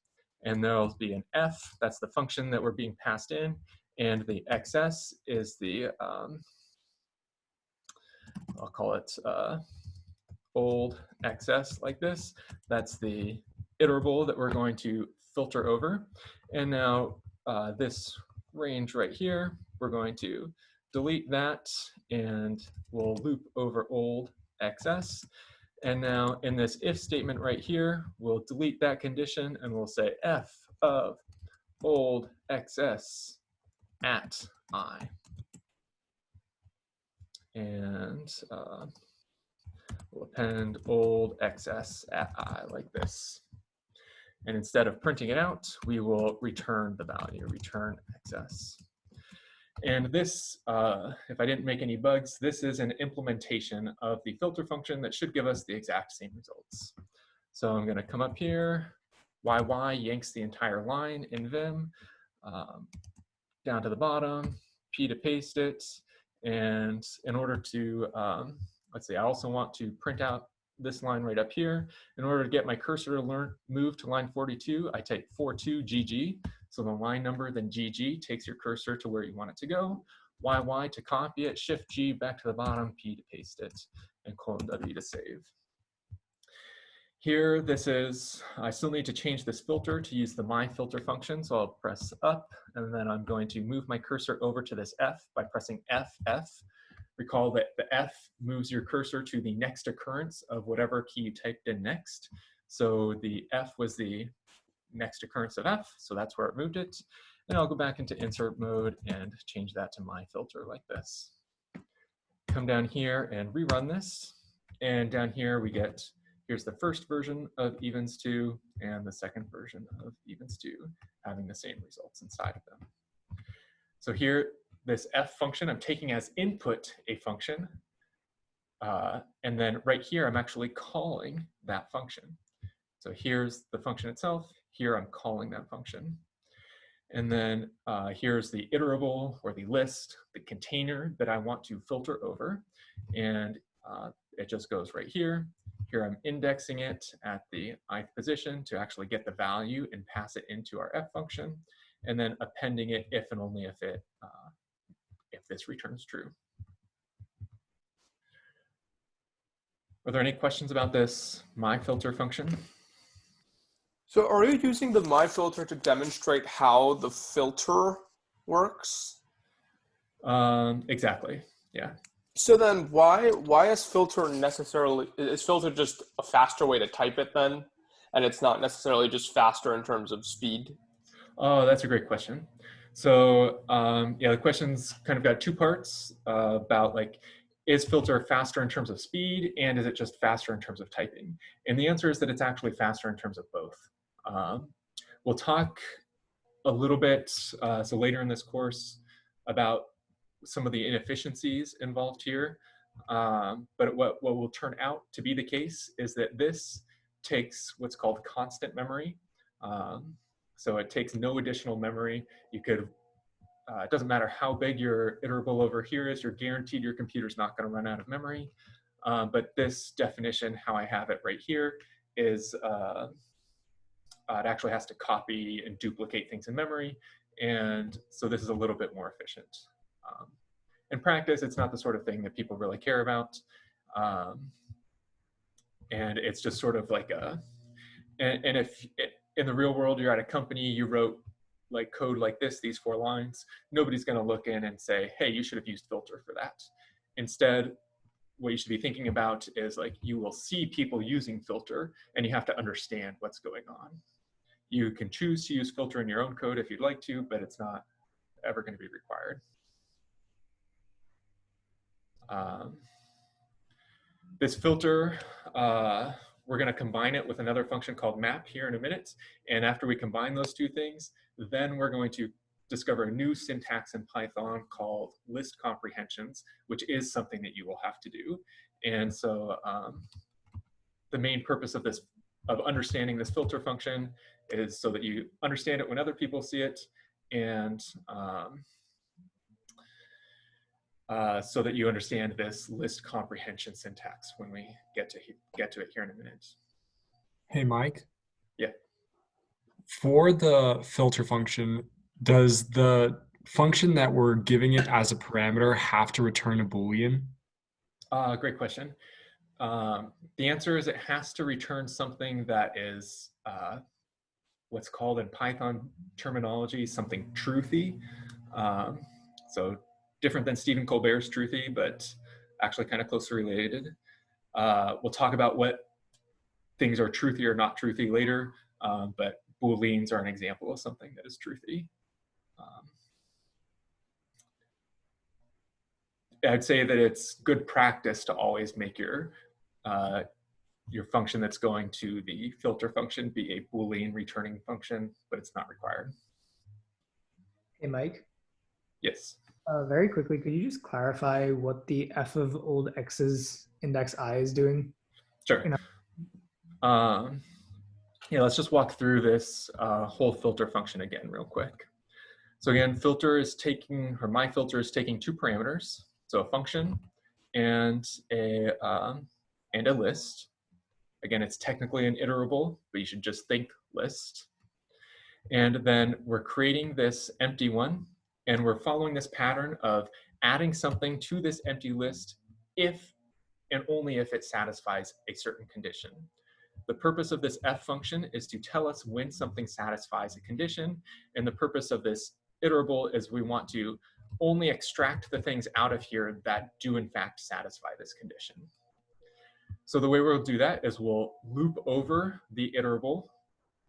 And there'll be an F, that's the function that we're being passed in. And the XS is the, I'll call it old XS like this. That's the iterable that we're going to filter over. And now this range right here, we're going to delete that and we'll loop over old XS. And now in this if statement right here, we'll delete that condition and we'll say f of old XS at I. And we'll append old XS at I like this. And instead of printing it out, we will return the value, return XS. And this, if I didn't make any bugs, this is an implementation of the filter function that should give us the exact same results. So I'm going to come up here, YY yanks the entire line in Vim, down to the bottom, P to paste it. And in order to, let's see, I also want to print out this line right up here. In order to get my cursor to move to line 42, I type 42GG. So the line number, then GG takes your cursor to where you want it to go. YY to copy it, Shift G back to the bottom, P to paste it, and :W to save. Here, this is, I still need to change this filter to use the my filter function. So I'll press up, and then I'm going to move my cursor over to this F by pressing F. Recall that the F moves your cursor to the next occurrence of whatever key you typed in next. So the F was the next occurrence of F, so that's where it moved it. And I'll go back into insert mode and change that to my filter like this. Come down here and rerun this. And down here we get, here's the first version of evens2 and the second version of evens2 having the same results inside of them. So here, this F function, I'm taking as input a function. And then right here, I'm actually calling that function. So here's the function itself. Here, I'm calling that function. And then here's the iterable or the list, the container that I want to filter over. And it just goes right here. Here, I'm indexing it at the ith position to actually get the value and pass it into our F function. And then appending it if and only if it if this returns true. Are there any questions about this my filter function? So are you using the my filter to demonstrate how the filter works? Exactly, yeah. So then why is filter necessarily, is filter just a faster way to type it then? And it's not necessarily just faster in terms of speed? Oh, that's a great question. So yeah, the question's kind of got two parts about like, is filter faster in terms of speed, and is it just faster in terms of typing? And the answer is that it's actually faster in terms of both. We'll talk a little bit, so later in this course, about some of the inefficiencies involved here. But what will turn out to be the case is that this takes what's called constant memory. So it takes no additional memory. You could, it doesn't matter how big your iterable over here is, you're guaranteed your computer's not going to run out of memory. But this definition, how I have it right here, is it actually has to copy and duplicate things in memory. And so this is a little bit more efficient. In practice, it's not the sort of thing that people really care about. And it's just sort of like a, and if in the real world, you're at a company, you wrote like code like this, these 4 lines, nobody's going to look in and say, hey, you should have used filter for that. Instead, what you should be thinking about is like, you will see people using filter and you have to understand what's going on. You can choose to use filter in your own code if you'd like to, but it's not ever going to be required. This filter, we're going to combine it with another function called map here in a minute. And after we combine those two things, then we're going to discover a new syntax in Python called list comprehensions, which is something that you will have to do. And so the main purpose of this, of understanding this filter function, is so that you understand it when other people see it, and so that you understand this list comprehension syntax when we get to it here in a minute. Hey, Mike. Yeah. For the filter function, does the function that we're giving it as a parameter have to return a Boolean? Great question. The answer is it has to return something that is what's called in Python terminology something truthy. So different than Stephen Colbert's truthy, but actually kind of closely related. We'll talk about what things are truthy or not truthy later, but Booleans are an example of something that is truthy. I'd say that it's good practice to always make your function that's going to the filter function be a Boolean returning function, but it's not required. Hey, Mike. Yes. Very quickly, could you just clarify what the f of old x's index I is doing? Sure. Yeah, let's just walk through this whole filter function again real quick. So again, filter is taking, or my filter is taking 2 parameters, so a function and a list. Again, it's technically an iterable, but you should just think list. And then we're creating this empty one, and we're following this pattern of adding something to this empty list if and only if it satisfies a certain condition. The purpose of this f function is to tell us when something satisfies a condition, and the purpose of this iterable is we want to only extract the things out of here that do in fact satisfy this condition. So the way we'll do that is we'll loop over the iterable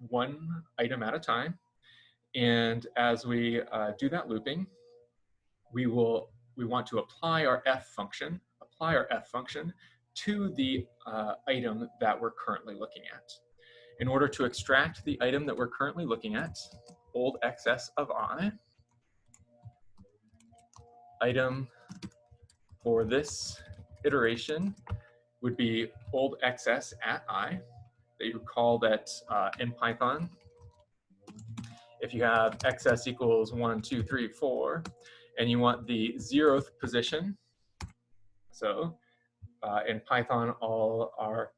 one item at a time. And as we do that looping, we want to apply our f function to the item that we're currently looking at. In order to extract the item that we're currently looking at, old xs of I, item for this iteration would be old xs at I. That you recall that in Python, if you have xs equals 1, 2, 3, 4, and you want the 0th position, so in Python, all our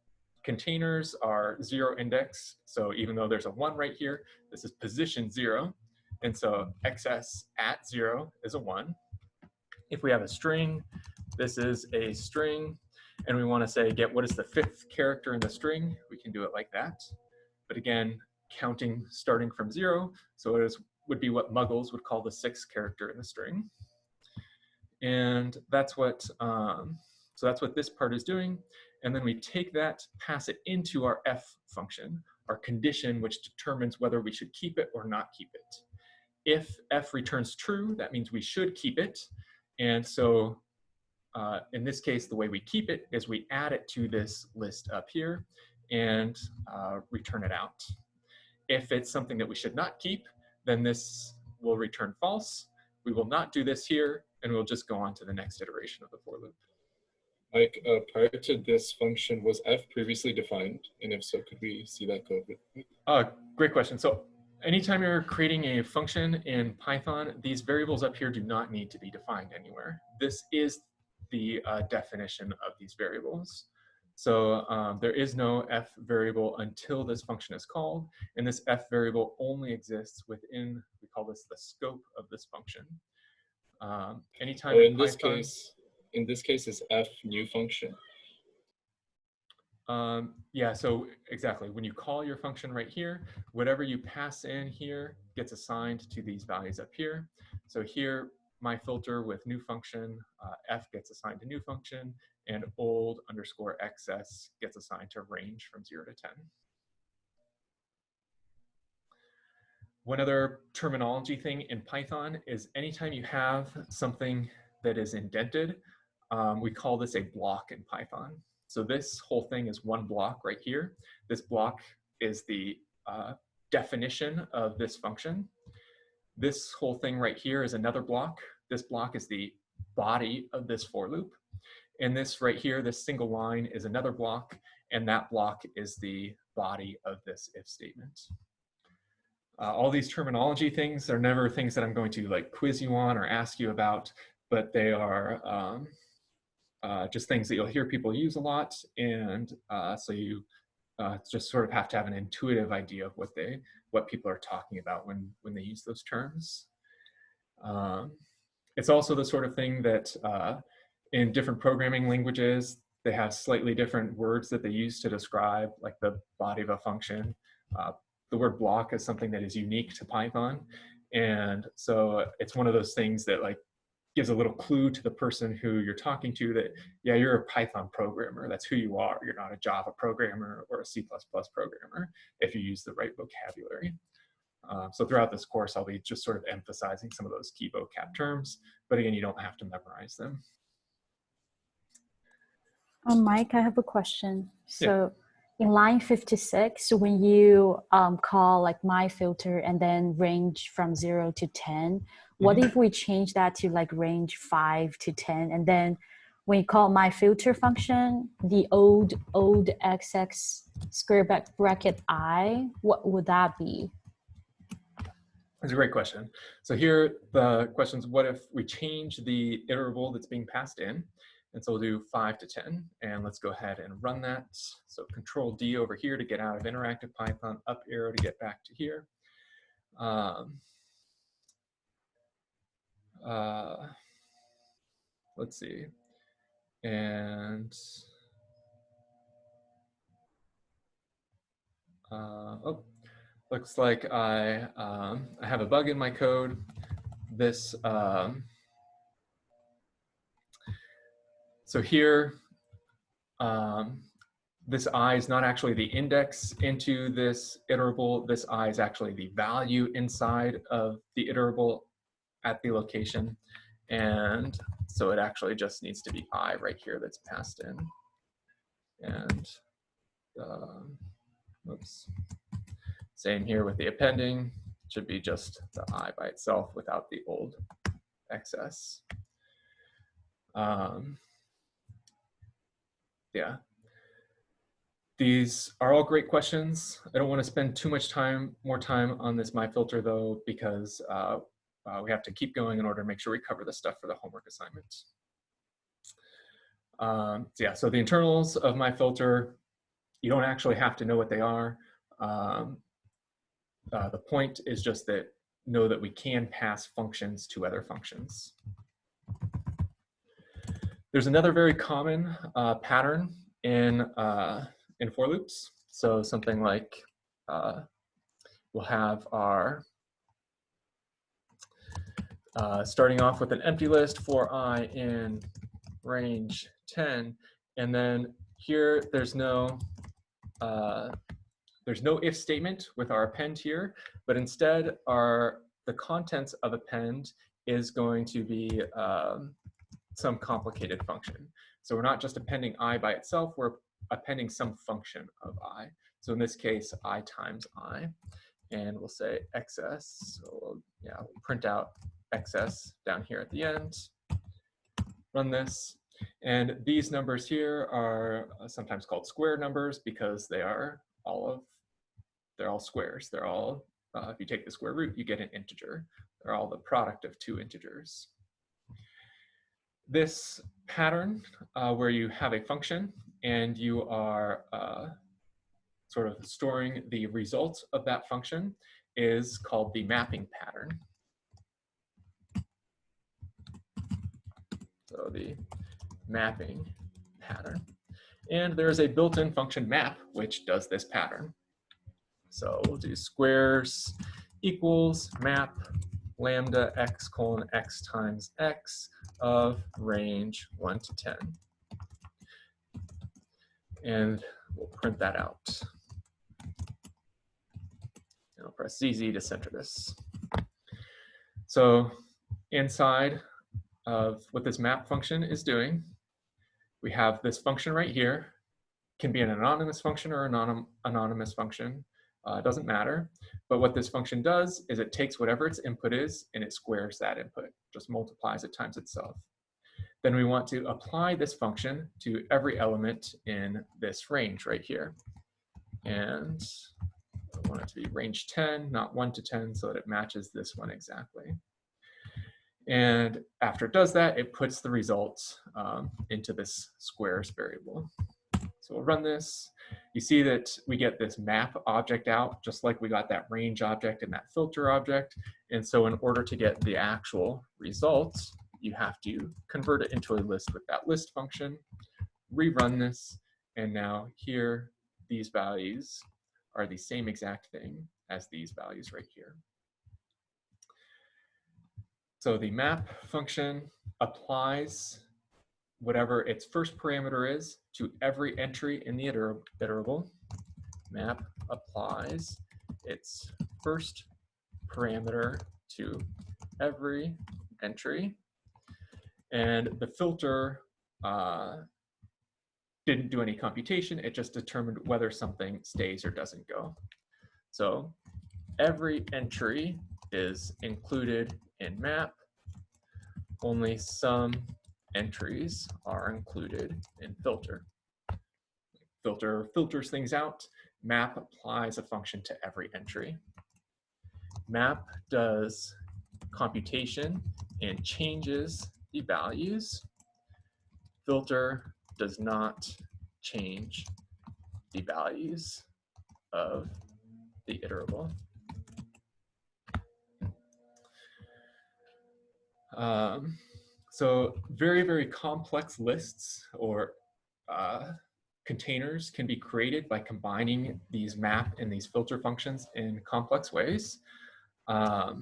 containers are 0 index. So even though there's a 1 right here, this is position 0. And so xs at 0 is a 1. If we have a string, this is a string, and we want to say get what is the 5th character in the string, we can do it like that. But again, counting starting from 0, so it would be what Muggles would call the 6th character in the string. And that's what so that's what this part is doing. And then we take that, pass it into our f function, our condition, which determines whether we should keep it or not keep it. if f returns true, that means we should keep it. And so in this case, the way we keep it is we add it to this list up here and return it out. If it's something that we should not keep, then this will return false. We will not do this here, and we'll just go on to the next iteration of the for loop. Like prior to this function, was f previously defined? And if so, could we see that code? Great question. So anytime you're creating a function in Python, these variables up here do not need to be defined anywhere. This is the definition of these variables. So there is no f variable until this function is called, and this f variable only exists within, we call this the scope of this function. Anytime Oh, in Python, in this case is f new function. Yeah, so exactly. When you call your function right here, whatever you pass in here gets assigned to these values up here. So here, my filter with new function, f gets assigned to new function, and old underscore xs gets assigned to range from 0 to 10. One other terminology thing in Python is anytime you have something that is indented, we call this a block in Python. So this whole thing is one block right here. This block is the definition of this function. This whole thing right here is another block. This block is the body of this for loop. And this right here, this single line is another block, and that block is the body of this if statement. All these terminology things are never things that I'm going to like quiz you on or ask you about, but they are just things that you'll hear people use a lot, and so you just sort of have to have an intuitive idea of what people are talking about when they use those terms. It's also the sort of thing that in different programming languages, they have slightly different words that they use to describe like the body of a function. The word block is something that is unique to Python. And so it's one of those things that like gives a little clue to the person who you're talking to that, yeah, you're a Python programmer. That's who you are. You're not a Java programmer or a C++ programmer if you use the right vocabulary. So throughout this course, I'll be just sort of emphasizing some of those key vocab terms, but again, you don't have to memorize them. Mike, I have a question. So in line 56, when you call like my filter and then range from 0 to 10, what if we change that to like range 5 to 10, and then when you call my filter function, the old xx square bracket I, what would that be? That's a great question. So here the question is, what if we change the iterable that's being passed in? And so we'll do 5 to 10, and let's go ahead and run that. So Control D over here to get out of interactive Python, up arrow to get back to here. Let's see, and oh, looks like I have a bug in my code. This so here, this I is not actually the index into this iterable. This I is actually the value inside of the iterable at the location. And so it actually just needs to be I right here that's passed in. And oops. Same here with the appending. It should be just the I by itself without the old XS. Yeah. These are all great questions. I don't want to spend too much more time on this my filter though, because we have to keep going in order to make sure we cover this stuff for the homework assignment. So yeah, so the internals of my filter, you don't actually have to know what they are. The point is just that know that we can pass functions to other functions. There's another very common pattern in for loops. So something like we'll have our starting off with an empty list for I in range 10, and then here there's no if statement with our append here, but instead our the contents of append is going to be some complicated function. So we're not just appending I by itself, we're appending some function of I. So in this case, I times I, and we'll say XS. So we'll print out XS down here at the end, run this. And these numbers here are sometimes called square numbers because they're all squares. They're all, if you take the square root, you get an integer. They're all the product of two integers. This pattern where you have a function and you are sort of storing the results of that function is called the mapping pattern. So the mapping pattern. And there's a built-in function map which does this pattern. So we'll do squares equals map lambda x colon x times x of range 1 to 10. And we'll print that out. And I'll press ZZ to center this. So inside of what this map function is doing, we have this function right here. Can be an anonymous function or an anonymous function. It doesn't matter. But what this function does is it takes whatever its input is and it squares that input, just multiplies it times itself. Then we want to apply this function to every element in this range right here. And I want it to be range 10, not 1 to 10, so that it matches this one exactly. And after it does that, it puts the results into this squares variable. So we'll run this. You see that we get this map object out, just like we got that range object and that filter object. And so in order to get the actual results, you have to convert it into a list with that list function, rerun this, and now here, these values are the same exact thing as these values right here. So the map function applies whatever its first parameter is to every entry in the iterable. Map applies its first parameter to every entry. And the filter didn't do any computation. It just determined whether something stays or doesn't go. So every entry is included in map. Only some entries are included in filter. Filter filters things out. Map applies a function to every entry. Map does computation and changes the values. Filter does not change the values of the iterable. So very, very complex lists or containers can be created by combining these map and these filter functions in complex ways. But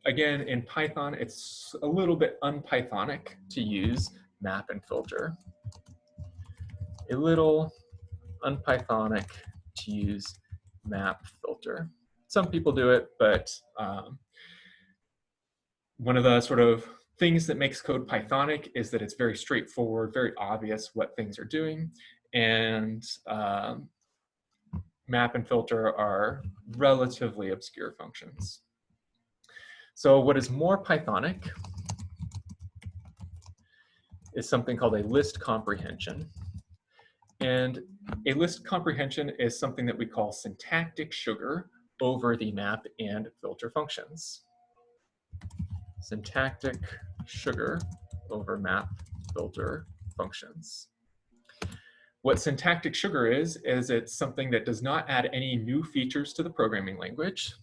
again, in Python, it's a little bit unPythonic to use map and filter. A little unPythonic to use map filter. Some people do it, but one of the sort of things that makes code Pythonic is that it's very straightforward, very obvious what things are doing. And map and filter are relatively obscure functions. So what is more Pythonic is something called a list comprehension. And a list comprehension is something that we call syntactic sugar over the map and filter functions. Syntactic sugar over map filter functions. What syntactic sugar is it's something that does not add any new features to the programming language.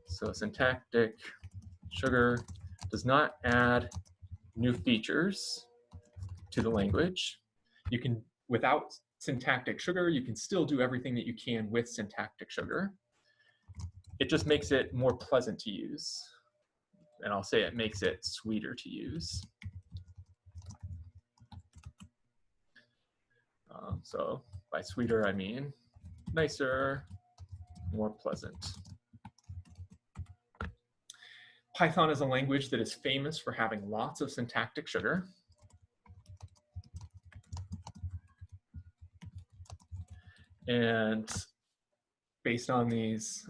So syntactic sugar does not add new features to the language. You can, without syntactic sugar, you can still do everything that you can with syntactic sugar. It just makes it more pleasant to use. And I'll say it makes it sweeter to use. So by sweeter, I mean nicer, more pleasant. Python is a language that is famous for having lots of syntactic sugar. And based on these,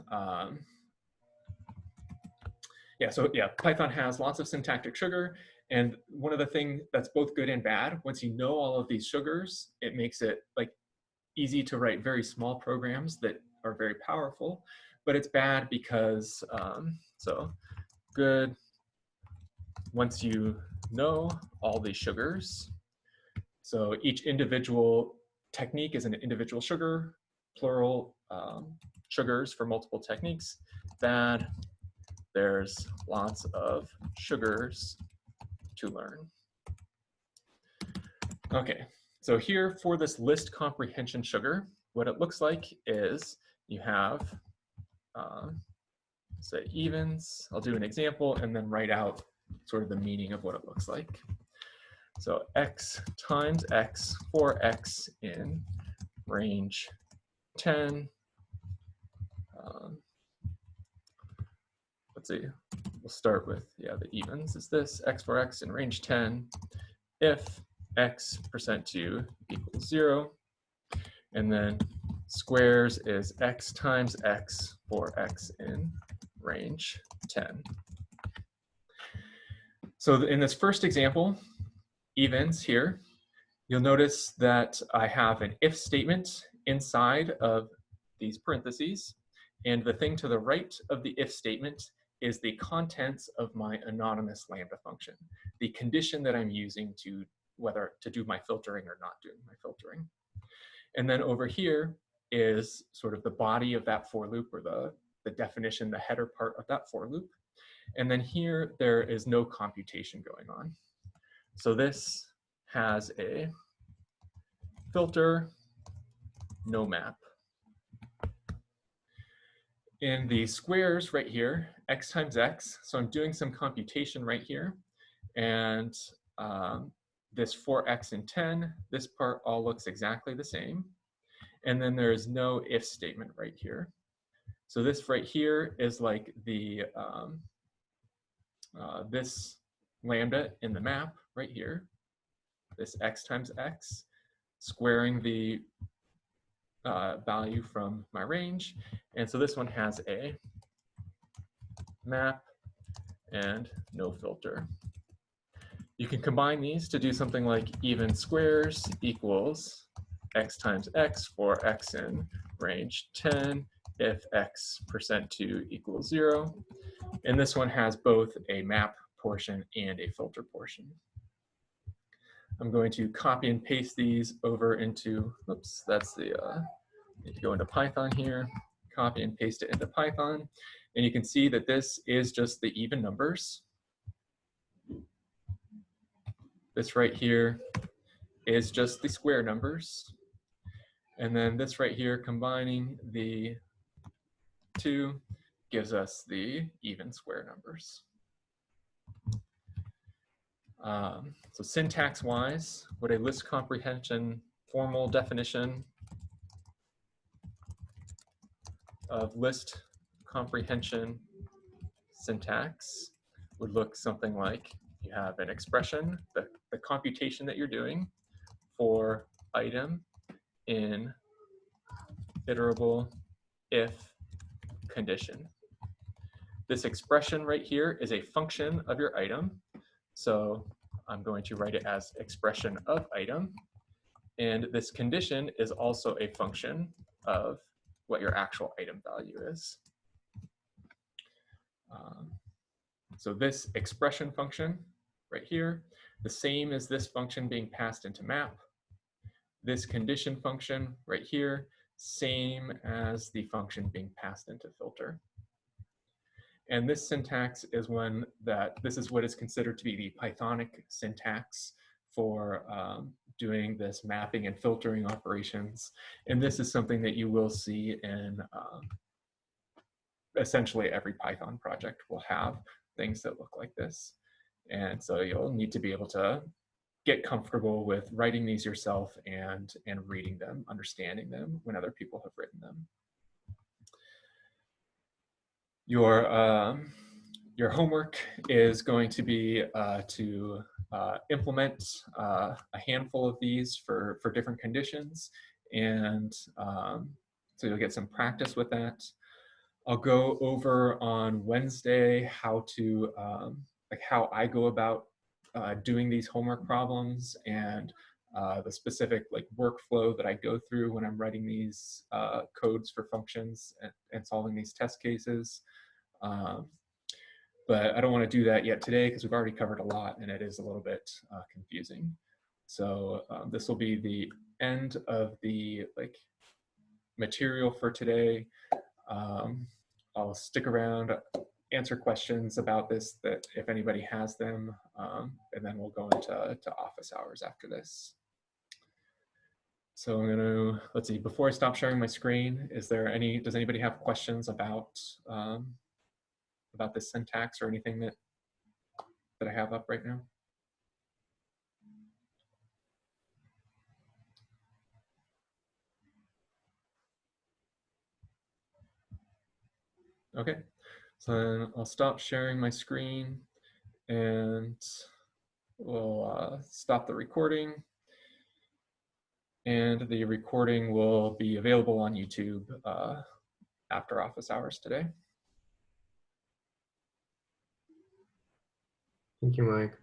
Python has lots of syntactic sugar. And one of the things that's both good and bad, once you know all of these sugars, it makes it like easy to write very small programs that are very powerful. But it's bad because, so good, once you know all these sugars, so each individual technique is an individual sugar, plural sugars for multiple techniques. Bad, there's lots of sugars to learn. Okay, so here for this list comprehension sugar, what it looks like is you have, say evens, I'll do an example and then write out sort of the meaning of what it looks like. So x times x for x in range 10. Let's see, we'll start with, the evens is this, x for x in range 10, if x %2 equals 0, and then squares is x times x for x in range 10. So in this first example, evens here, you'll notice that I have an if statement inside of these parentheses, and the thing to the right of the if statement is the contents of my anonymous lambda function, the condition that I'm using to whether to do my filtering or not doing my filtering. And then over here is sort of the body of that for loop, or the definition, the header part of that for loop. And then here, there is no computation going on. So this has a filter, no map. In the squares right here, x times x, so I'm doing some computation right here. And this 4x and 10, this part all looks exactly the same. And then there is no if statement right here. So this right here is like the, this lambda in the map right here, this x times x, squaring the value from my range. And so this one has a map and no filter. You can combine these to do something like even squares equals x times x for x in range 10 if x %2 equals 0. And this one has both a map portion and a filter portion. I'm going to copy and paste these over into, oops, that's the, need to go into Python here, copy and paste it into Python. And you can see that this is just the even numbers. This right here is just the square numbers. And then this right here, combining the two, gives us the even square numbers. So syntax-wise, what a list comprehension formal definition of list comprehension syntax would look something like you have an expression, the computation that you're doing for item in iterable if condition. This expression right here is a function of your item. So I'm going to write it as expression of item. And this condition is also a function of what your actual item value is. So this expression function right here, the same as this function being passed into map. This condition function right here, same as the function being passed into filter. And this syntax is one that, this is what is considered to be the Pythonic syntax for doing this mapping and filtering operations. And this is something that you will see in essentially every Python project will have things that look like this. And so you'll need to be able to get comfortable with writing these yourself and reading them, understanding them when other people have written them. Your your homework is going to be to implement a handful of these for different conditions. And so you'll get some practice with that. I'll go over on Wednesday how to, like how I go about doing these homework problems and the specific like workflow that I go through when I'm writing these codes for functions and solving these test cases. But I don't want to do that yet today because we've already covered a lot and it is a little bit confusing. So this will be the end of the like material for today. I'll stick around, answer questions about this that if anybody has them, and then we'll go into office hours after this. So I'm gonna, let's see, before I stop sharing my screen, does anybody have questions about this syntax or anything that I have up right now? Okay, so then I'll stop sharing my screen and we'll stop the recording. And the recording will be available on YouTube after office hours today. Thank you, Mike.